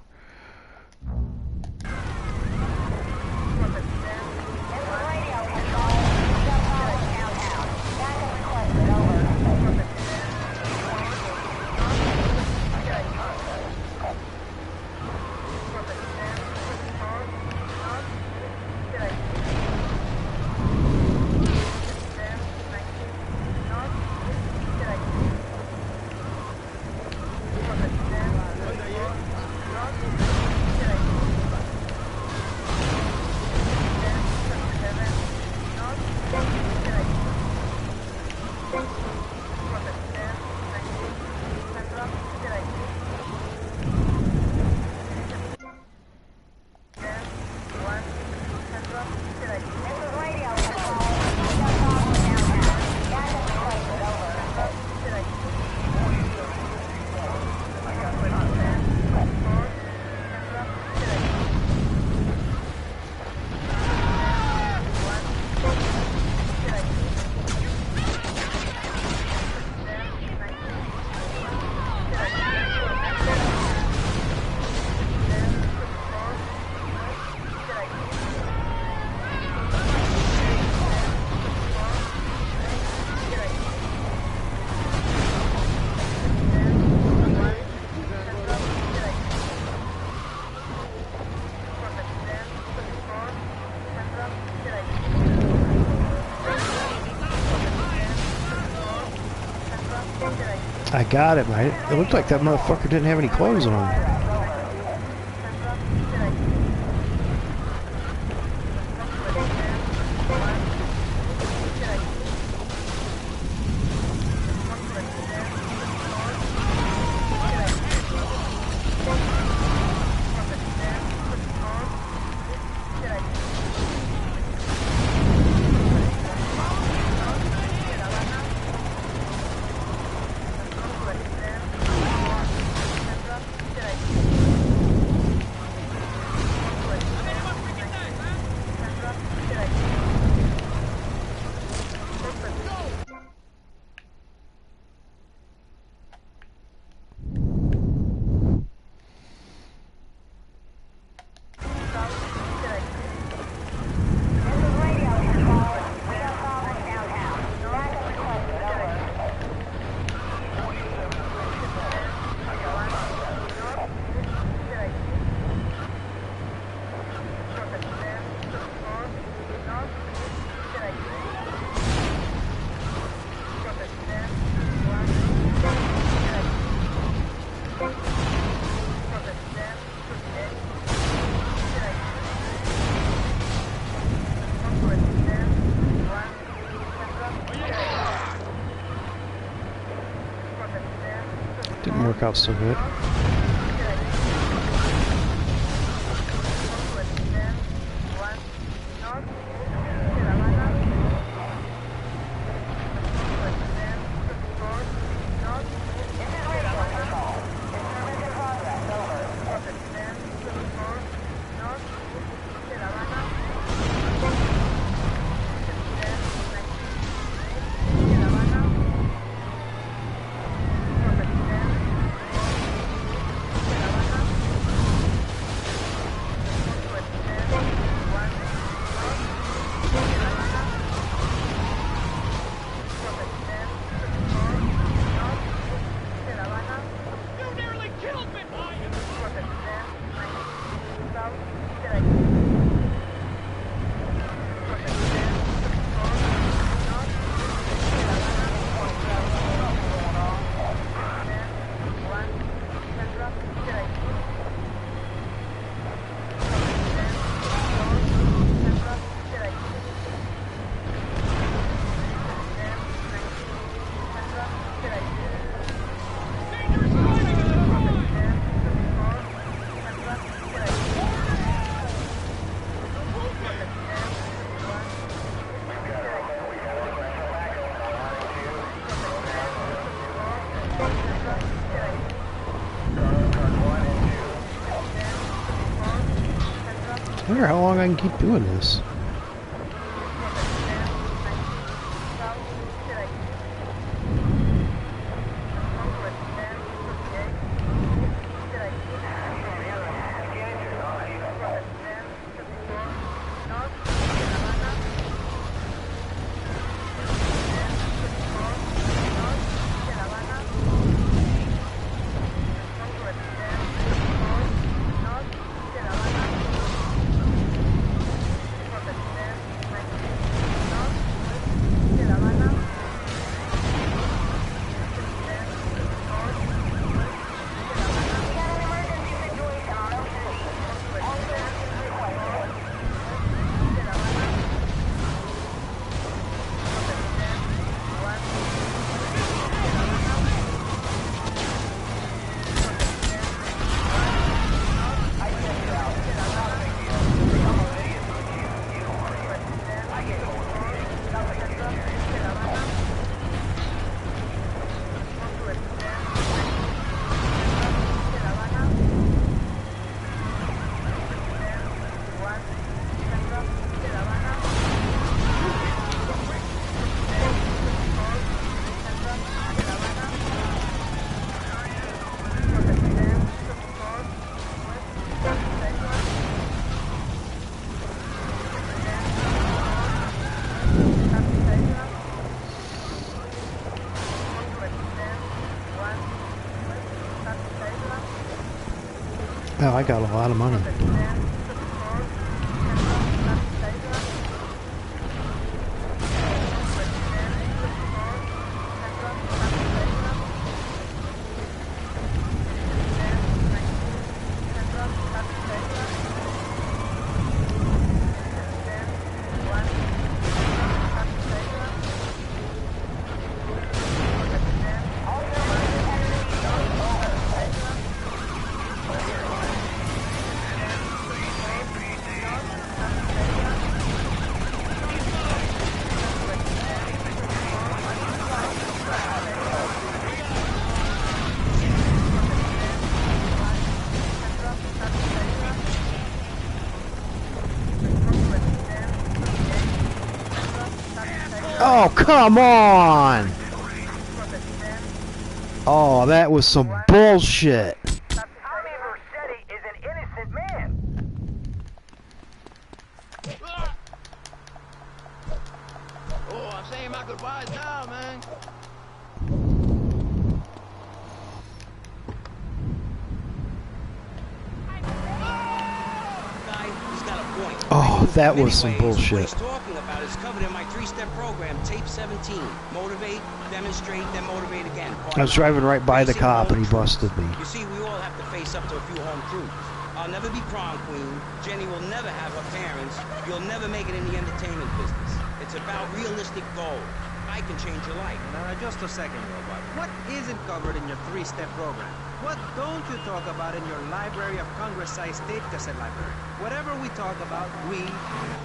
A: I got it, mate. It looked like that motherfucker didn't have any clothes on. Didn't work out so good. wonder how long I can keep doing this. Oh, I got a lot of money. Oh, come on! Oh, that was some bullshit.
H: Oh, I'm saying my goodbyes now, man.
A: Oh, that was some bullshit.
K: What he's talking about is covered in my 3-step program, tape 17. Motivate, demonstrate, then motivate again.
A: I was driving right by the cop and he busted me.
K: You see, we all have to face up to a few home truths. I'll never be prom queen. Jenny will never have her parents. You'll never make it in the entertainment business. It's about realistic goals. I can change your life.
C: Just a second, Robot. What isn't covered in your 3-step program? What don't you talk about in your Library of Congress-sized tape cassette library? Whatever we talk about, greed,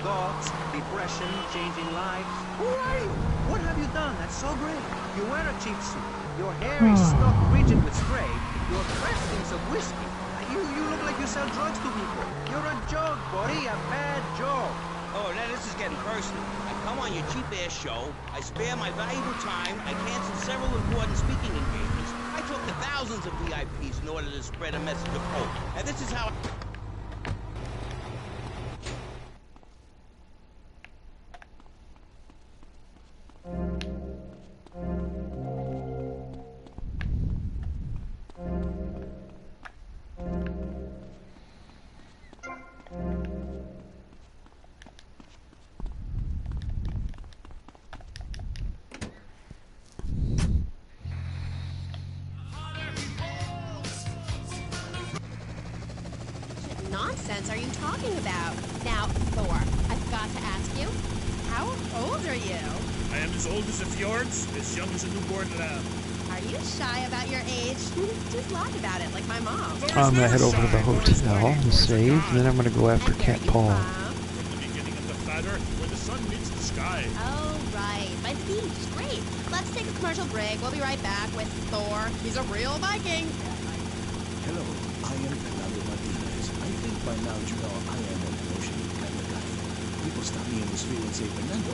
C: thoughts, depression, changing lives. Who are you? What have you done that's so great? You wear a cheap suit. Your hair is stuck rigid with spray. You're dressed in some whiskey. You look like you sell drugs to people. You're a joke, buddy. A bad joke.
K: Oh, now this is getting personal. I come on your cheap-ass show, I spare my valuable time, I cancel several important speaking engagements, I talk to thousands of VIPs in order to spread a message of hope. And this is how...
M: nonsense are you talking about? Now, Thor, I've got to ask you, how old are you?
N: I am as old as the fjords, as young as a newborn lamb.
M: Are you shy about your age? Just lie about it, like my mom.
A: I'm gonna head over to the hotel and save, and then I'm gonna go after Cat Paul.
N: From the beginning of the fatter, where the sun meets the sky.
M: Oh, right. By the beach. Great. Let's take a commercial break. We'll be right back with Thor. He's a real Viking.
O: Hello, I am Fernando Martinez. I think by now you know I am on the motion people stop me in the street and say, Fernando,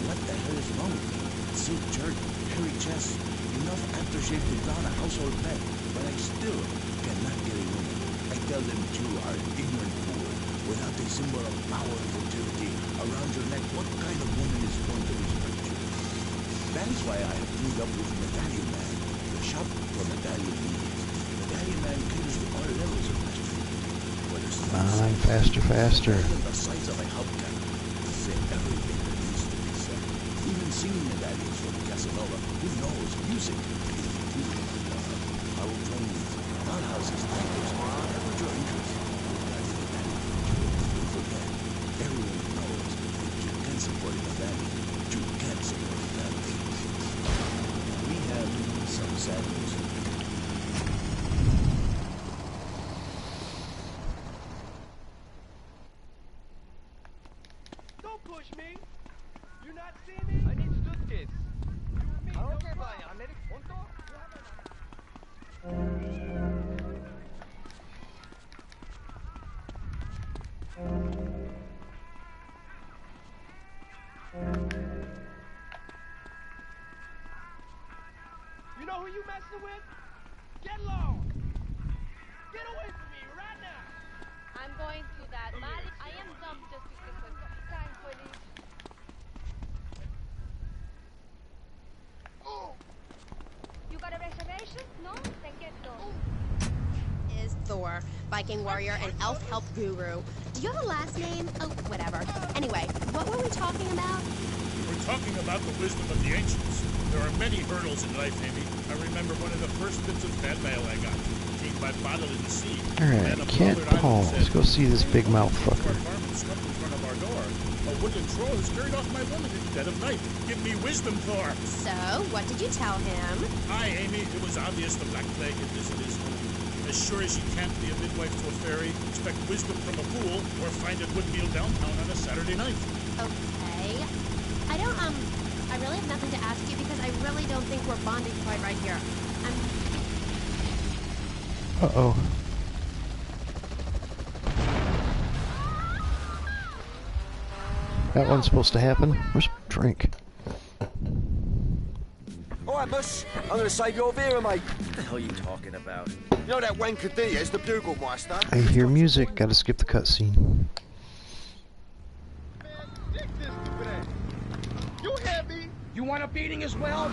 O: what the hell is wrong with me? Silk shirt, hairy chest, enough aftershave to drown a household pet, but I still cannot get a woman. I tell them you are an ignorant fool. Without a symbol of power and fertility around your neck, what kind of woman is going to respect you? That is why I have teamed up with Medallion Man, the shop for medallion needs. Medallion Man caters to all levels of masculinity.
A: Fine, faster, faster.
O: The size of a hubcap. They say everything that needs to be said. Even singing medallions for the Casanova, who knows music is the tool of love. Power trains, outhouses, tankers, whatever your interest. Don't forget, everyone knows that you can support a medallion, you can support a family. We have some sad news.
H: Don't push me. You not see me? I need suitcase. Okay, bye. I'm ready. You know who you messing with? Get low. Get away from me right now.
P: I'm going to that. Malik, I am dumb just because of time for this. You got a reservation? No? Then get lost.
M: Is Thor, Viking warrior and elf help guru. Do you have a last name? Oh, whatever. Anyway, what were we talking about?
N: We're talking about the wisdom of the ancients. There are many hurdles in life, Amy. I remember one of the first bits of fan mail I got came by bottle in the sea.
A: Alright, can't pause. Let's go see this big mouth fucker.
N: Our farm and stuff in front of our door. A woodland troll has carried off my woman in the dead of night. Give me wisdom, Thor.
M: So, what did you tell him?
N: Hi, Amy. It was obvious the Black Plague had visited his home. As sure as you can't be a midwife to a fairy, expect wisdom from a fool, or find at Woodmeal downtown on a Saturday night.
M: Okay. I really have nothing to ask you because I really don't think we're bonding quite right here.
A: Uh-oh. That one's supposed to happen. Where's my drink?
Q: Alright, Bush. I'm gonna save your Vera, mate.
R: What the hell are you talking about?
Q: You know that wanker Diaz, the Bugelmeister?
A: I hear music. Gotta skip the cutscene.
H: You hear me? You want a beating as well?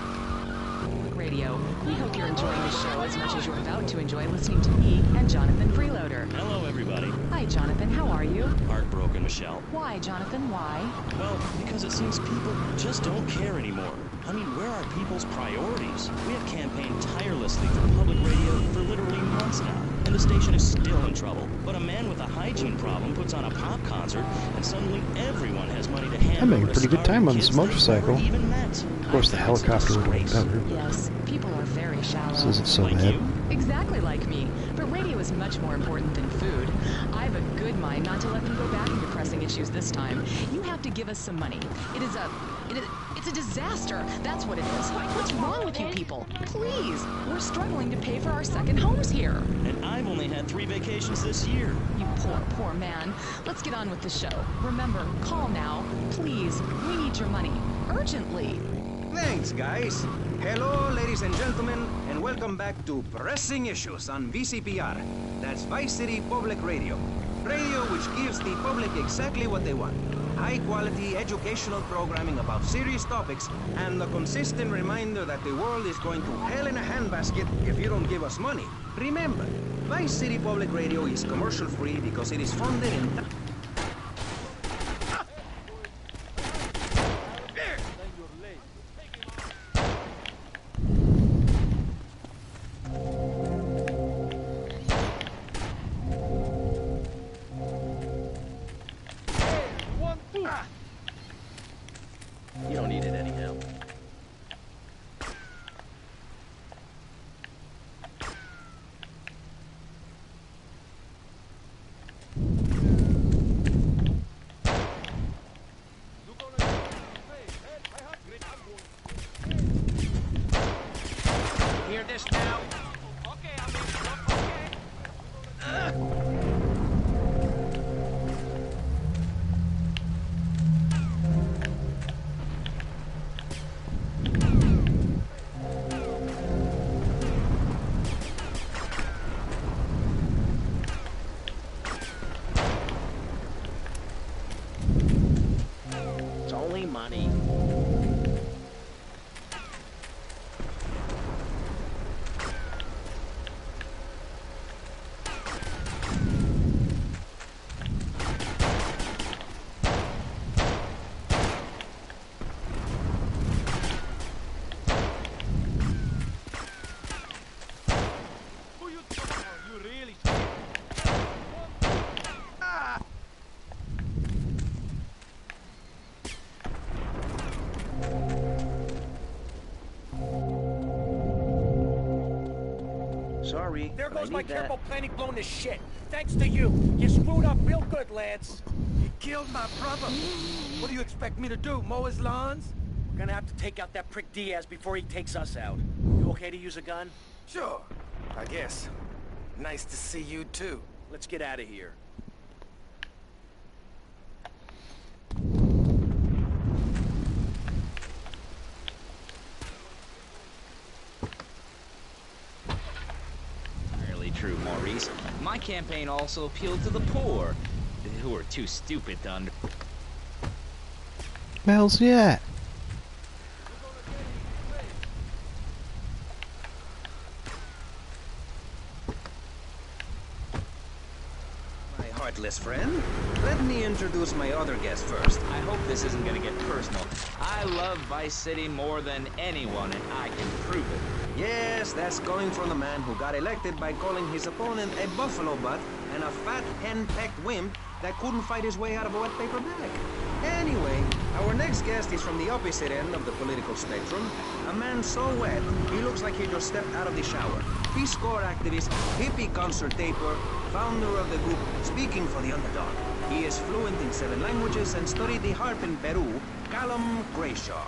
E: Radio. We hope you're enjoying the show as much as you're about to enjoy listening to me and Jonathan Freeloader.
F: Hello, everybody.
E: Hi, Jonathan. How are you?
F: Heartbroken, Michelle.
E: Why, Jonathan? Why?
F: Well, because it seems people just don't care anymore. I mean, where are people's priorities? We have campaigned tirelessly for public radio for literally months now, and the station is still in trouble. But a man with a hygiene problem puts on a pop concert, and suddenly everyone has money to hand
A: I'm making
F: over
A: a pretty good time on this motorcycle.
F: even met.
A: Of course, the helicopter would have been better.
E: Yes, people are very shallow.
A: This isn't so bad.
E: Exactly like me. But radio is much more important than food. I have a good mind not to let them go back into pressing issues this time. You have to give us some money. It's a disaster. That's what it is. What's wrong with you people? Please, we're struggling to pay for our second homes here.
F: And I've only had 3 vacations this year.
E: You poor man. Let's get on with the show. Remember, call now. Please, we need your money. Urgently.
C: Thanks, guys. Hello, ladies and gentlemen, and welcome back to Pressing Issues on VCPR. That's Vice City Public Radio. Radio which gives the public exactly what they want. High-quality educational programming about serious topics, and a consistent reminder that the world is going to hell in a handbasket if you don't give us money. Remember, Vice City Public Radio is commercial-free because it is funded in...
R: You don't need it any help. sorry.
H: There
R: but I
H: goes my
R: need that.
H: careful planning blown to shit. Thanks to you. You screwed up real good, lads. You killed my brother. What do you expect me to do, mow his lawns? We're gonna have to take out that prick Diaz before he takes us out. You okay to use a gun?
S: Sure, I guess. Nice to see you too.
H: Let's get out of here.
T: True, Maurice. My campaign also appealed to the poor, who are too stupid to under...
A: Hell's yeah.
C: My heartless friend, let me introduce my other guest first.
T: I hope this isn't gonna get personal. I love Vice City more than anyone, and I can prove it.
C: Yes, that's coming from the man who got elected by calling his opponent a buffalo butt and a fat, hen-pecked wimp that couldn't fight his way out of a wet paper bag. Anyway, our next guest is from the opposite end of the political spectrum. A man so wet, he looks like he just stepped out of the shower. Peace Corps activist, hippie concert taper, founder of the group Speaking for the Underdog. He is fluent in 7 languages and studied the harp in Peru. Callum Grayshaw.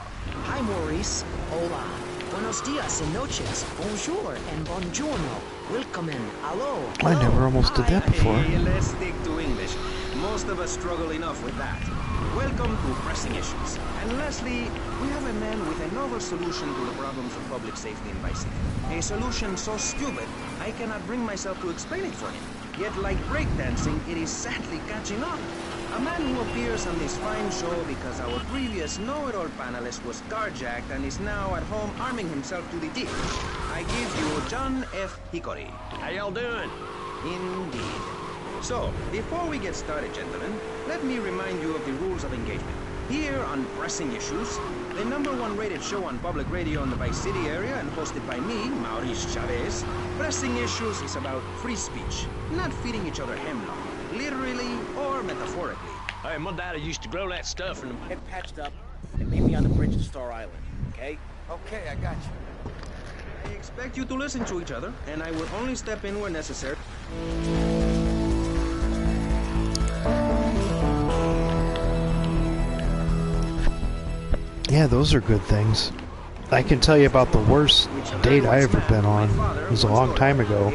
U: Hi, Maurice. Hola. Buenos dias and noches. Bonjour and buongiorno. Welcome and hello.
A: I never almost did that before.
C: Hey, let's stick to English. Most of us struggle enough with that. Welcome to Pressing Issues. And lastly, we have a man with a novel solution to the problems of public safety in Vice City. A solution so stupid, I cannot bring myself to explain it for him. Yet like breakdancing, it is sadly catching on. A man who appears on this fine show because our previous know-it-all panelist was carjacked and is now at home arming himself to the teeth. I give you John F. Hickory.
D: How y'all doing?
C: Indeed. So, before we get started, gentlemen, let me remind you of the rules of engagement. Here on Pressing Issues, the #1 rated show on public radio in the Vice City area and hosted by me, Maurice Chavez, Pressing Issues is about free speech, not feeding each other hemlock, literally or metaphorically.
D: Hey, my daddy used to grow that stuff and get patched up and meet me on the bridge to Star Island, okay?
S: Okay, I got you.
C: I expect you to listen to each other, and I will only step in where necessary.
A: Yeah, those are good things. I can tell you about the worst date I ever been on. It was a long time ago.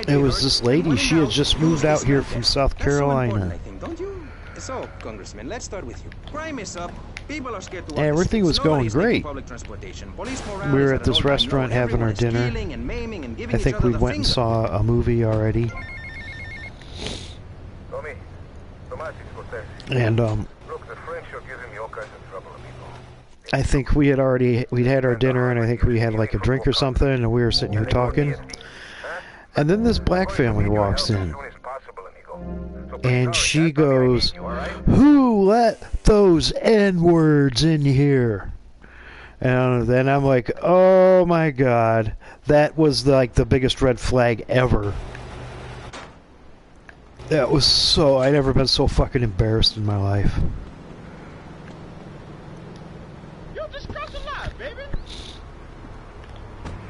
A: It was this lady. She had just moved out here from South Carolina.
C: Don't you? So, Congressman, let's start with you. Crime is up. People are scared to walk
A: Everything was going great. We were at this restaurant having our dinner. I think we went and saw a movie already. And I think we'd had our dinner, and I think we had like a drink or something, and we were sitting here talking. And then this black family walks in. And she goes, "Who let those N-words in here?" And then I'm like, oh my God. That was like the biggest red flag ever. That was so... I'd never been so fucking embarrassed in my life.
H: You just crossed the line, baby.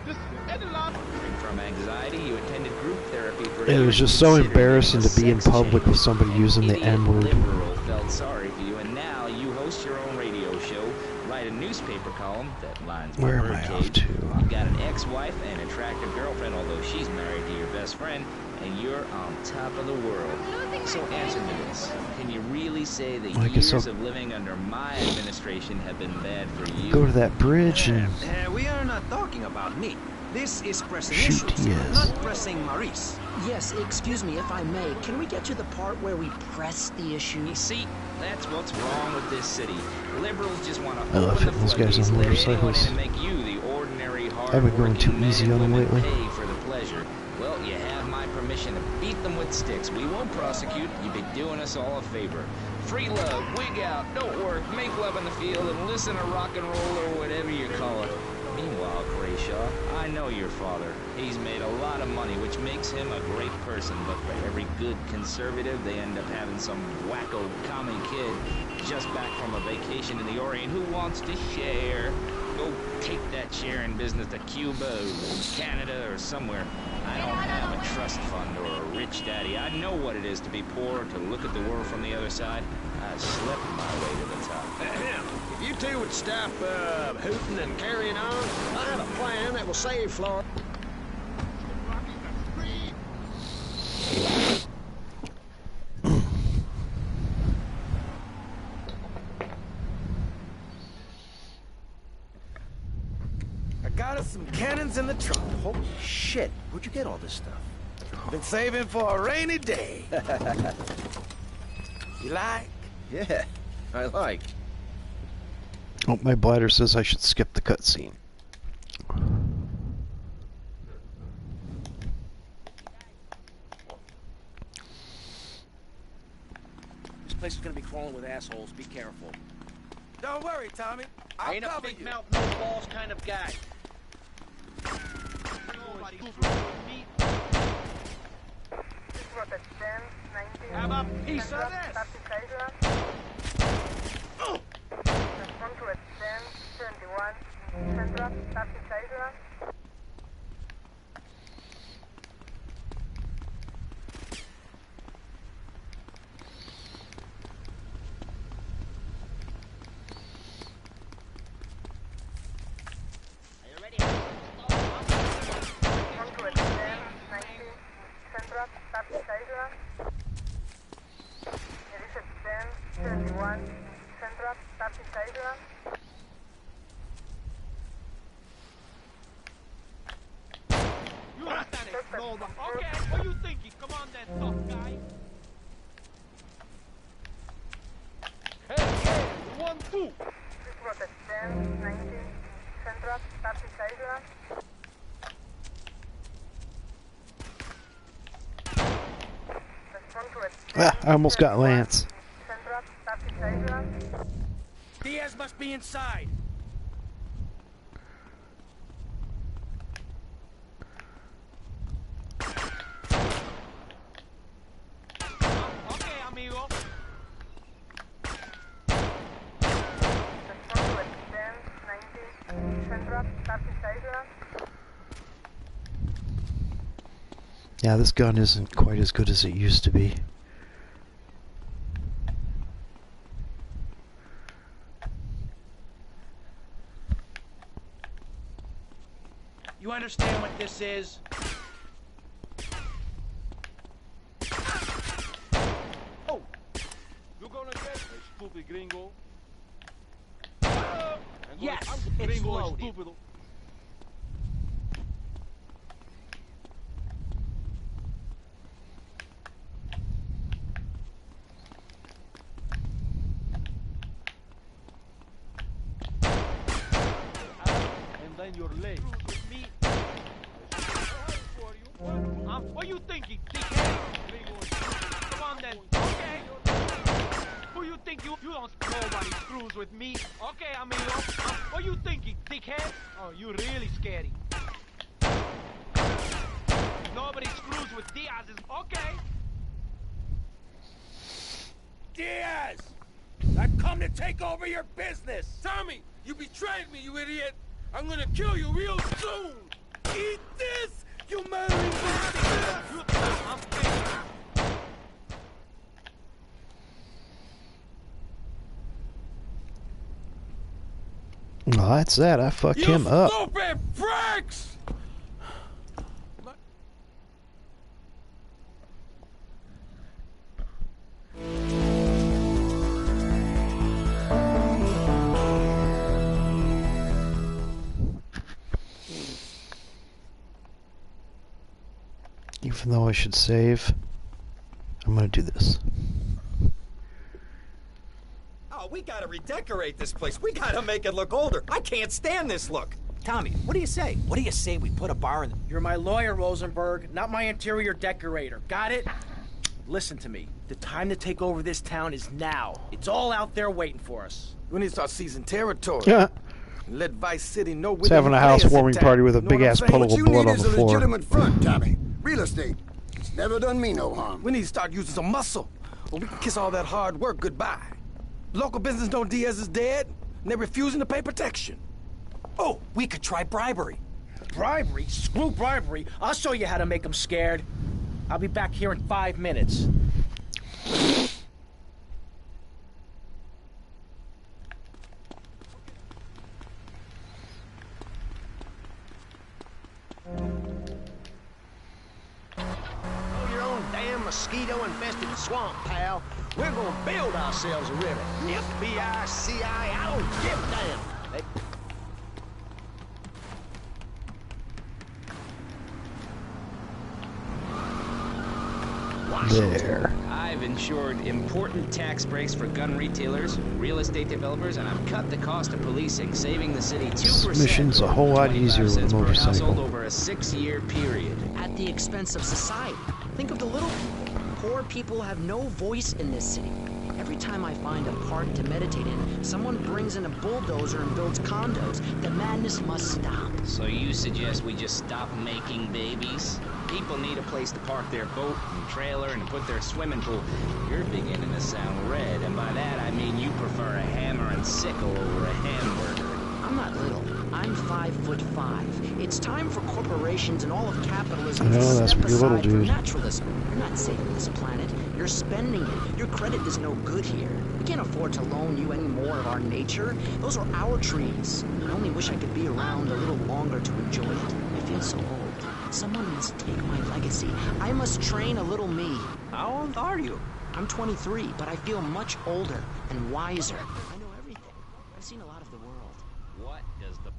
H: This is Edelon.
T: From anxiety, you attended group therapy for...
A: It was just so embarrassing to be in public with somebody using the N-word.
T: Liberal felt sorry for you, and now you host your own radio show, write a newspaper column that lines
A: Where am I off to?
T: You've got an ex-wife and attractive girlfriend, although she's married to your best friend, and you're on top of the world. So answer me this. Can you really say that years of living under my administration have been bad for you?
A: Go to that bridge and...
C: we are not talking about me. This is Pressing
A: Shoot,
C: Issues,
A: yes.
C: not Pressing Maurice.
U: Yes, excuse me if I may. Can we get to the part where we press the issue?
T: You see, that's what's wrong with this city. Liberals just want to
A: I love hitting those guys on motorcycles.
T: and make you the ordinary
A: I've been going too easy on them lately.
T: pay for the pleasure. Well, you have my permission to beat them with sticks. We won't prosecute. You'd be doing us all a favor. Free love, wig out, don't work, make love in the field, and listen to rock and roll or whatever you call it. Meanwhile, Grayshaw, I know your father. He's made a lot of money, which makes him a great person, but for every good conservative, they end up having some wacko common kid just back from a vacation in the Orient who wants to share. go take that sharing business to Cuba or Canada or somewhere. I don't have a trust fund or a rich daddy. I know what it is to be poor, to look at the world from the other side. I slept my way to the top.
D: If you two would stop hooting and carrying on, I have a plan that will save Florida.
S: I got us some cannons in the trunk. Holy shit, where'd you get all this stuff? Been saving for a rainy day. You like?
R: Yeah, I like.
A: Oh, my bladder says I should skip the cutscene.
H: This place is gonna be crawling with assholes. Be careful.
S: Don't worry, Tommy.
H: I ain't a big mouth, no balls kind of guy. Have a piece of this. Okay, what you thinking? Come on then, tough guy. Hey, 1, 2.
A: Ah, I almost got Lance.
H: Diaz must be inside. Okay, amigo.
A: Yeah, this gun isn't quite as good as it used to be.
H: You understand what this is?
S: Oh, you gonna get a stupid gringo?
H: Yes, it's loaded.
S: Stupid. And then your legs.
H: Me. What are you thinking, dickhead? Come on then. Okay. Who you think you don't nobody screws with me? Okay, amigo. What are you thinking, dickhead? Oh, you really scary. Nobody screws with Diaz is okay.
S: Diaz! I come to take over your business! Tommy, you betrayed me, you idiot! I'm gonna kill you real soon! Eat this, you murdering bastard!
A: Well, that's that. I fucked him up.
S: You stupid pricks!
A: Even though I should save, I'm gonna do this.
J: Oh, we gotta redecorate this place. We gotta make it look older. I can't stand this look.
C: Tommy, what do you say? What do you say we put a bar in the...
H: You're my lawyer, Rosenberg, not my interior decorator. Got it? Listen to me. The time to take over this town is now. It's all out there waiting for us.
S: We need to start seizing territory.
A: Yeah.
S: Let Vice City know
A: He's having a housewarming party with a big-ass puddle of blood on the floor.
Q: Legitimate front, Tommy. Real estate. It's never done me no harm.
S: We need to start using some muscle, or we can kiss all that hard work goodbye. Local business know Diaz is dead, and they're refusing to pay protection.
H: Oh, we could try bribery. Bribery? Screw bribery. I'll show you how to make them scared. I'll be back here in 5 minutes.
D: Your own damn mosquito-infested swamp, pal. We're gonna build ourselves a river. FBI, CIA, I don't give a damn.
A: There.
T: I've ensured important tax breaks for gun retailers, real estate developers, and I've cut the cost of policing, saving the city 2%.
A: This mission's a whole lot easier with a
T: per household
A: motorcycle.
T: over a 6-year period.
U: At the expense of society. Think of the little people. Poor people have no voice in this city. Every time I find a park to meditate in, someone brings in a bulldozer and builds condos. The madness must stop.
T: So you suggest we just stop making babies? People need a place to park their boat and trailer and put their swimming pool. You're beginning to sound red, and by that I mean you prefer a hammer and sickle over a hamburger.
U: I'm not little. I'm 5'5". It's time for corporations and all of capitalism
A: I know,
U: to
A: that's
U: step
A: pretty little,
U: aside from
A: dude.
U: naturalism. You're not saving this planet. You're spending it. Your credit is no good here. We can't afford to loan you any more of our nature. Those are our trees. I only wish I could be around a little longer to enjoy it. I feel so old. Someone must take my legacy. I must train a little me.
D: How old are you?
U: I'm 23, but I feel much older and wiser. I know everything. I've seen a lot of the world.
T: What does the...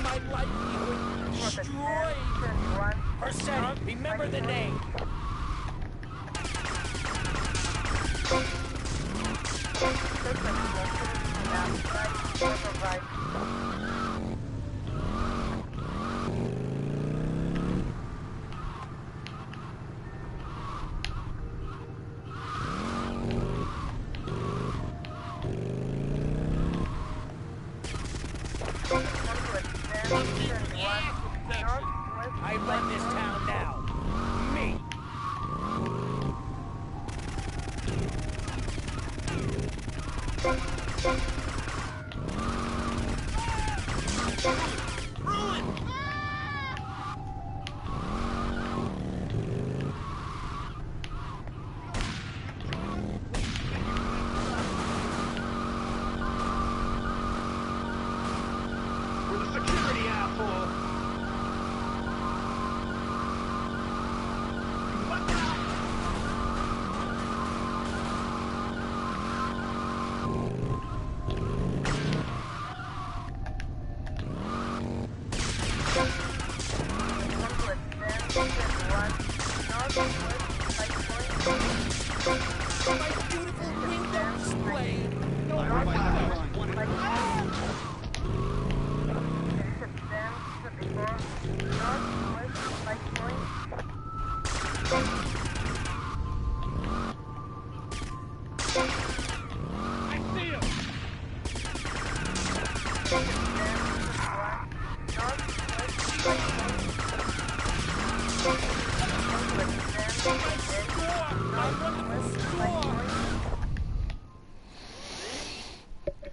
H: My livelihood destroyed. Percent, remember the name. I run this town now. Me.
D: We're the security asshole.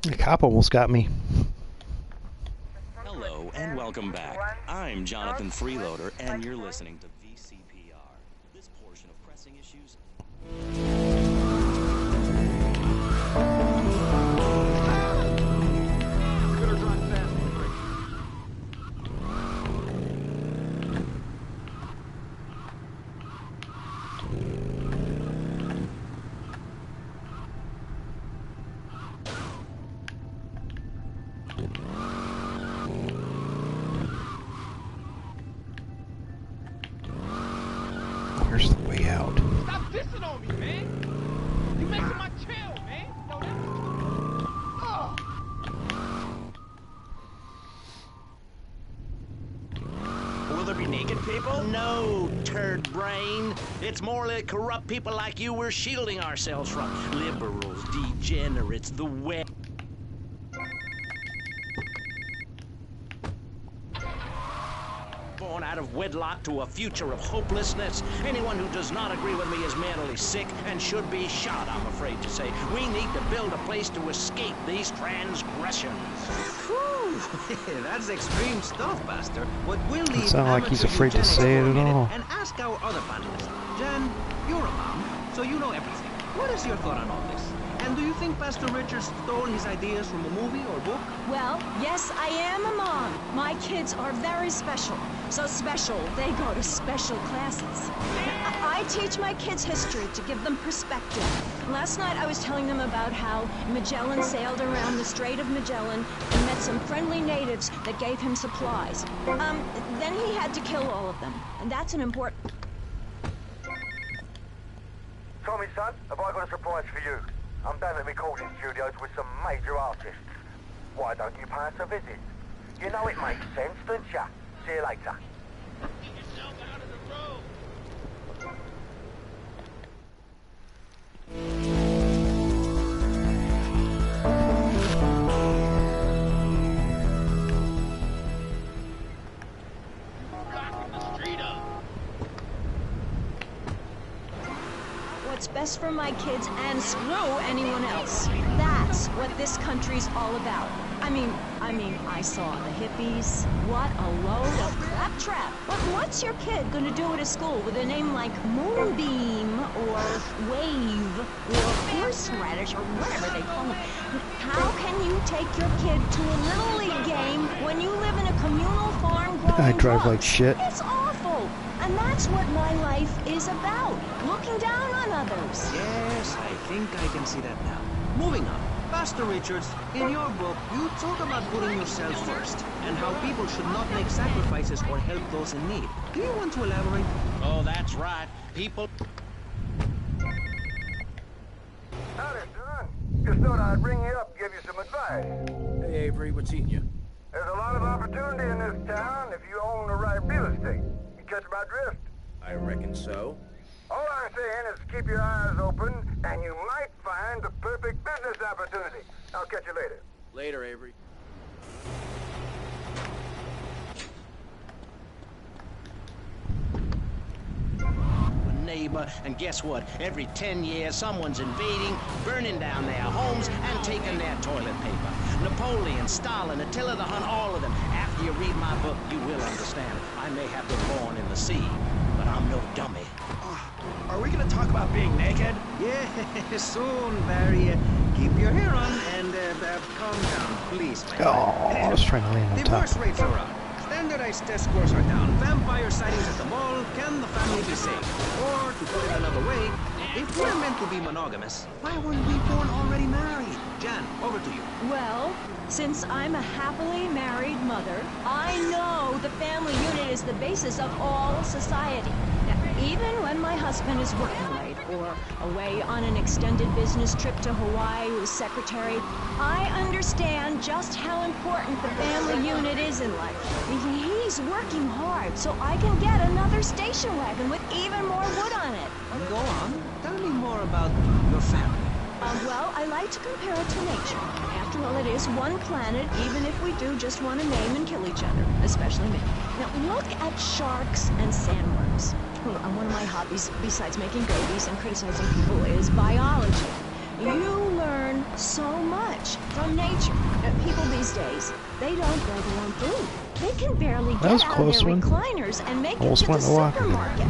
A: The cop almost got me.
F: Hello and welcome back. I'm Jonathan Freeloader, and you're listening to VCPR. This portion of Pressing Issues.
S: flexing on me, man. You messing my tail, man. No, that... Oh.
K: Will there be naked people? No, turd brain. It's more like corrupt people like you we're shielding ourselves from. Liberals, degenerates, the web. Born out of wedlock to a future of hopelessness. Anyone who does not agree with me is mentally sick and should be shot, I'm afraid to say. We need to build a place to escape these transgressions.
C: Whew, that's extreme stuff, Buster. But we'll leave
A: Sound like he's
C: amateur
A: afraid to
C: eugenics
A: say
C: for
A: it
C: a
A: at
C: minute
A: all.
C: and ask our other panelists. Jen, you're a mom, so you know everything. What is your thought on all this? And do you think Pastor Richards stole his ideas from a movie or book?
G: Well, yes, I am a mom. My kids are very special. So special, they go to special classes. I teach my kids history to give them perspective. Last night I was telling them about how Magellan sailed around the Strait of Magellan and met some friendly natives that gave him supplies. Then he had to kill all of them. And that's an important...
B: Tommy, son, have I got a surprise for you? I'm down at recording studios with some major artists. Why don't you pay us a visit? You know it makes sense, don't ya? See you later.
G: What's best for my kids and screw anyone else. That's what this country's all about. I mean, I saw the hippies. What a load of claptrap. But what's your kid gonna do at a school with a name like Moonbeam or Wave or Horseradish or whatever they call it? How can you take your kid to a Little League game when you live in a communal farm growing
A: I drive
G: drugs?
A: like shit.
G: It's awful. And that's what my life is about. Looking down on others.
C: Yes, I think I can see that now. Moving on. Pastor Richards, in your book, you talk about putting yourself first and how people should not make sacrifices or help those in need. Do you want to elaborate?
K: Oh, that's right. People...
B: Howdy, son. Just thought I'd ring you up and give you some advice.
H: Hey, Avery, what's eating you?
B: There's a lot of opportunity in this town if you own the right real estate. You catch my drift?
H: I reckon so.
B: All I'm saying is keep your eyes open, and you might find the perfect business opportunity. I'll catch you later.
H: Later, Avery.
K: Neighbor, and guess what? Every 10 years, someone's invading, burning down their homes, and taking their toilet paper. Napoleon, Stalin, Attila the Hun, all of them. After you read my book, you will understand. I may have been born in the sea, but I'm no dummy.
H: Are we gonna talk about being naked?
C: Yeah, soon, Barry. Keep your hair on and calm down, please, my friend.
A: I was trying to land on top.
C: Divorce rates are up. Standardized test scores are down. Vampire sightings at the mall. Can the family be saved? Or, to put it another way, if we're meant to be monogamous, why weren't we born already married? Jan, over to you.
G: Well, since I'm a happily married mother, I know the family unit is the basis of all society. Now, even when my husband is working late or away on an extended business trip to Hawaii with secretary, I understand just how important the family unit is in life. He's working hard so I can get another station wagon with even more wood on it.
C: Go on. Tell me more about your family.
G: Well, I like to compare it to nature. After all, it is one planet, even if we do just want to name and kill each other, especially me. Now, look at sharks and sandworms. One of my hobbies, besides making babies and criticizing people, is biology. You learn so much from nature. People these days, they don't grow their own food. They can barely get out of their recliners and make it to the supermarket.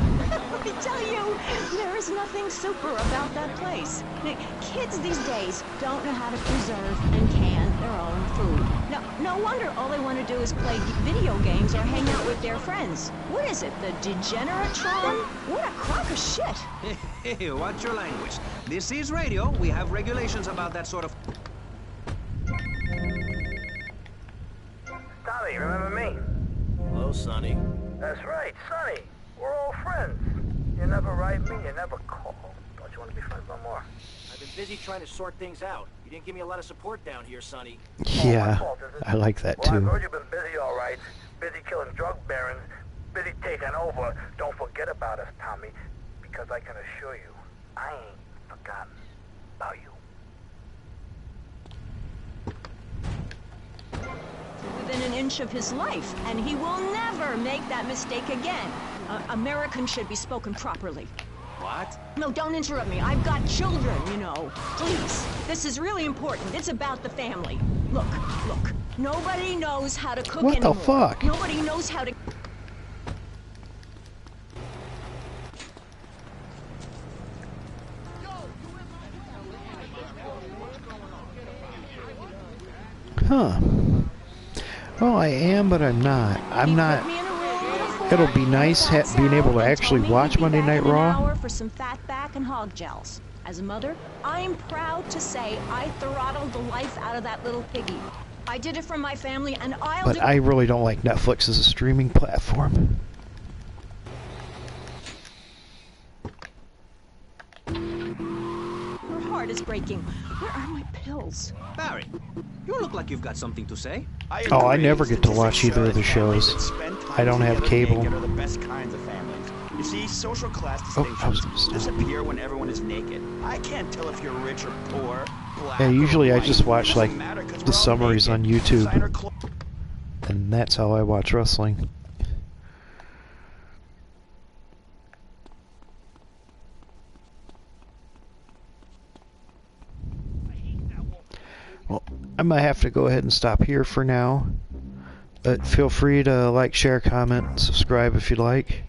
G: Let me tell you, there is nothing super about that place. Kids these days don't know how to preserve and can their own food. No wonder all they want to do is play video games or hang out with their friends. What is it, the Degeneratron? What a crock of shit.
C: Hey, watch your language. This is radio. We have regulations about that sort of...
B: Tommy, remember me?
H: Hello, Sonny.
B: That's right, Sonny. We're all friends. You never write me, you never call. you want to be friends no more.
D: I've been busy trying to sort things out. You didn't give me a lot of support down here, Sonny.
A: Yeah, I like that
B: Well, I've
A: too.
B: heard you've been busy, all right. Busy killing drug barons, busy taking over. Don't forget about us, Tommy, because I can assure you, I ain't forgotten about you.
G: Within an inch of his life, and he will never make that mistake again. Americans should be spoken properly.
D: What?
G: No, don't interrupt me. I've got children, you know. Please, this is really important. It's about the family. Look, nobody knows how to cook
A: What the
G: anymore.
A: fuck?
G: Nobody knows how to...
A: Huh. Well, I am, but I'm not. I'm not. It'll be nice being able to actually watch Monday Night Raw.
G: For some fat back and hog gels. As a mother, I'm proud to say I throttled the life out of that little piggy. I did it for my family, and I'll
A: But
G: do...
A: I really don't like Netflix as a streaming platform.
G: Her heart is breaking. Where are my pills?
K: Barry, you look like you've got something to say.
A: Oh, I never get to watch either of the shows. I don't have cable.
I: Are the best kinds of families. You see, social class distinctions disappear when everyone is naked. I can't tell if you're rich or poor, black
A: Yeah, usually
I: or
A: I
I: white.
A: just watch
I: It
A: like
I: doesn't matter 'cause
A: the
I: we're all
A: summaries on
I: naked. Designer
A: YouTube. And that's how I watch wrestling. Well, I might have to go ahead and stop here for now. But feel free to like, share, comment, subscribe if you'd like.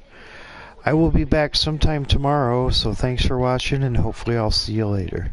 A: I will be back sometime tomorrow, so thanks for watching, and hopefully I'll see you later.